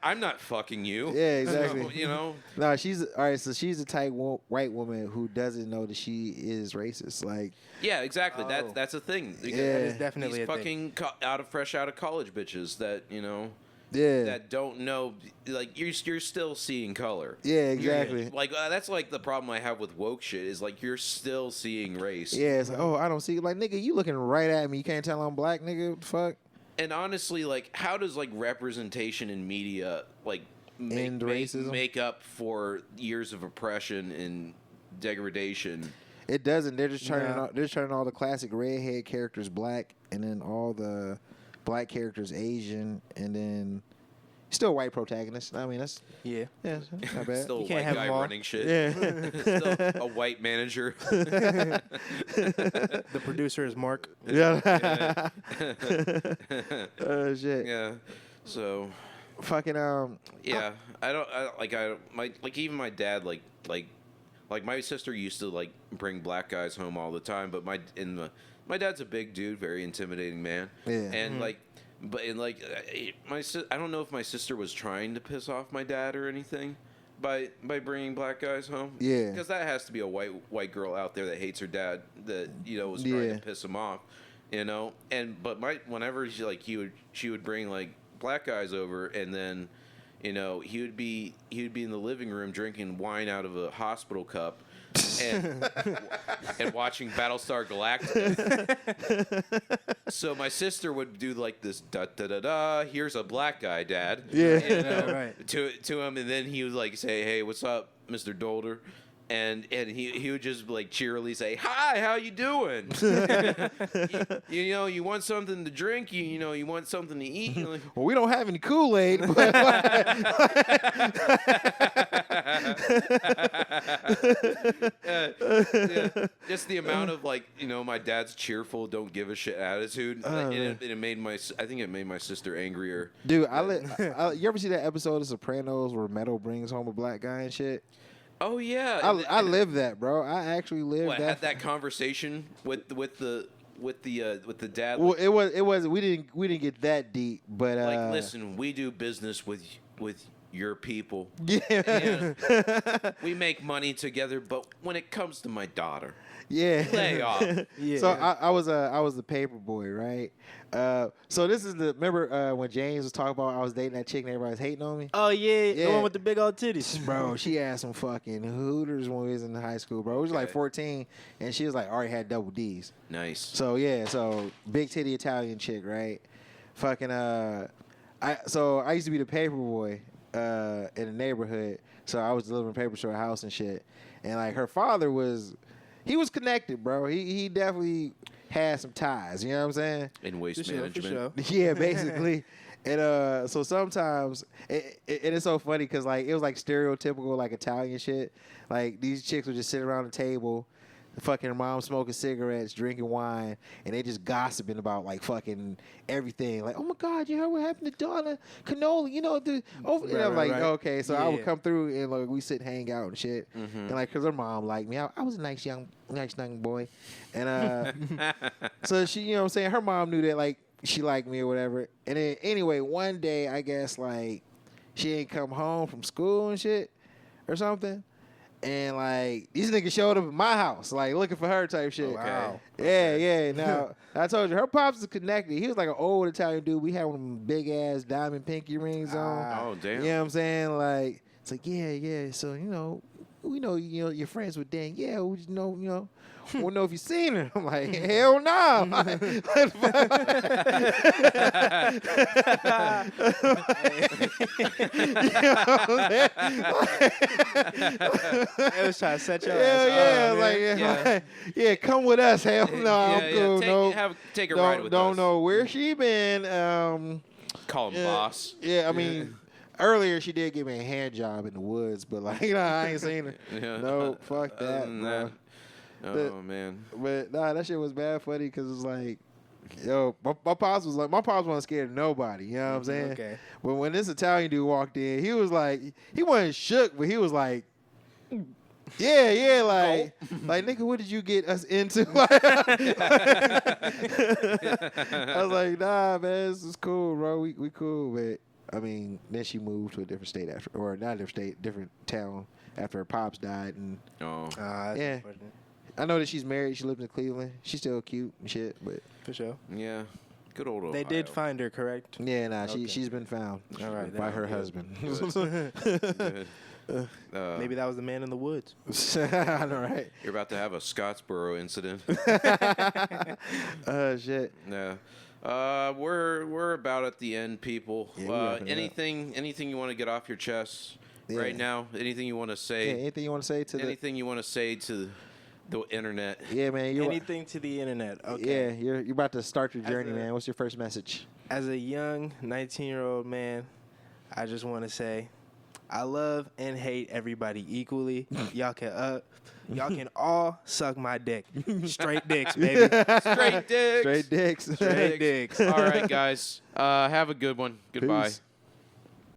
I'm not fucking you. Yeah, exactly. So, you know. No, she's all right. So she's the type white woman who doesn't know that she is racist. Like, yeah, exactly. Oh. That's a thing. Yeah. That is definitely These a thing. fucking fresh out of college bitches that, you know. yeah, That don't know, like you're still seeing color. yeah, exactly. Like that's like the problem I have with woke shit is like you're still seeing race. Yeah, it's like, oh, I don't see. Like, nigga, you looking right at me. You can't tell I'm black, nigga. What the fuck. And honestly, like, how does like representation in media like End racism? make up for years of oppression and degradation? It doesn't. They're just turning. No. They're just turning all the classic redhead characters black, and then all the black characters Asian, and then still white protagonists. I mean, that's Yeah. not bad. Still You a can't white have guy them all. running shit. Yeah. Still a white manager. The producer is Mark. Yeah. Oh shit. Yeah. So Fucking yeah, even my dad like my sister used to like bring black guys home all the time, but my dad's a big dude, very intimidating man. Yeah. And like I don't know if my sister was trying to piss off my dad or anything by bringing black guys home. Yeah. Because that has to be a white girl out there that hates her dad that, you know, was trying Yeah. to piss him off, you know. But whenever she would bring like black guys over, and then, you know, he would be in the living room drinking wine out of a hospital cup and and watching Battlestar Galactica. So my sister would do like this da da da da. Here's a black guy, Dad. Yeah. You know, Yeah, right. to him, and then he would like say, "Hey, what's up, Mr. Dolder?" And he would just like cheerily say, "Hi, how you doing? you know, you want something to drink? You know, you want something to eat?" You're like, well, we don't have any Kool-Aid. But yeah, just the amount of like, you know, my dad's cheerful, don't give a shit attitude. And it made I think it made my sister angrier. dude, you ever see that episode of Sopranos where Meadow brings home a black guy and shit? Oh yeah, I lived that, bro. I actually lived what, that. had that conversation with the dad. Well, it was we didn't get that deep, but Like, listen, we do business with your people. yeah, And we make money together, but when it comes to my daughter, yeah. lay off. Yeah. So I was the paper boy, right? So this is remember when James was talking about I was dating that chick and everybody was hating on me? Oh yeah, Yeah. the one with the big old titties. Bro, she had some fucking hooters when we was in high school, bro. We was like Okay. 14, and she was like already had double D's. Nice. So yeah, so big titty Italian chick, right? Fucking I used to be the paper boy in the neighborhood. So I was delivering papers to her house and shit. And like her father was connected, bro. He definitely had some ties, you know what I'm saying? In waste For sure, for management. sure. Yeah, basically. And so sometimes it's so funny because like it was like stereotypical like Italian shit. Like these chicks would just sit around the table, fucking her mom smoking cigarettes, drinking wine, and they just gossiping about like fucking everything. Like, oh my God, you heard what happened to Donna Cannoli? You know, and I'm like, right. okay. So I would Yeah. come through and like we sit and hang out and shit. Mm-hmm. And like, cause her mom liked me. I was a nice young boy. And so she, you know what I'm saying? Her mom knew that like she liked me or whatever. And then anyway, one day I guess like she ain't come home from school and shit or something. And like these niggas showed up at my house, like looking for her type shit. Wow. Yeah. Now I told you her pops is connected. He was like an old Italian dude. We had one of them big ass diamond pinky rings on. Oh damn. You know what I'm saying? Like it's like yeah. So we know you're friends with Dan. Yeah, we just know we'll know if you seen her. I'm like, hell no. They was trying to set your Hell ass yeah, up, man. yeah, come with us. Hell no, I'm cool. Take a ride with don't us. know where she been. Call him boss. Yeah, I mean, earlier she did give me a hand job in the woods, but like, I ain't seen her. Yeah. No, fuck Other that, than bro. that, oh man. But nah, that shit was bad funny because it's like, yo, my pops wasn't scared of nobody. You know what I'm saying? Okay. But when this Italian dude walked in, he was like, he wasn't shook, but he was like, Yeah, like nigga, what did you get us into? I was like, nah, man, this is cool, bro. We cool, but I mean, then she moved to a different state after, or not a different state, different town after her pops died, and yeah. I know that she's married. She lives in Cleveland. She's still cute and shit, but for sure. Yeah. Good old Ohio. They did find her, correct? Yeah, nah, she's been found. All right, by her husband. Good. Maybe that was the man in the woods. I know, right? You're about to have a Scottsboro incident. Shit. Yeah. We're about at the end, people. Yeah, anything you want to get off your chest right now? Anything you want to say? Yeah, anything you want to say to anything you want to say to the internet? Yeah, man. Anything to the internet. Okay. Yeah, you're about to start your journey, man. What's your first message? As a young 19-year-old man, I just want to say, I love and hate everybody equally. Y'all can all suck my dick. Straight dicks, baby. Straight dicks. Straight dicks. Straight dicks. All right, guys. Have a good one. Goodbye. Peace.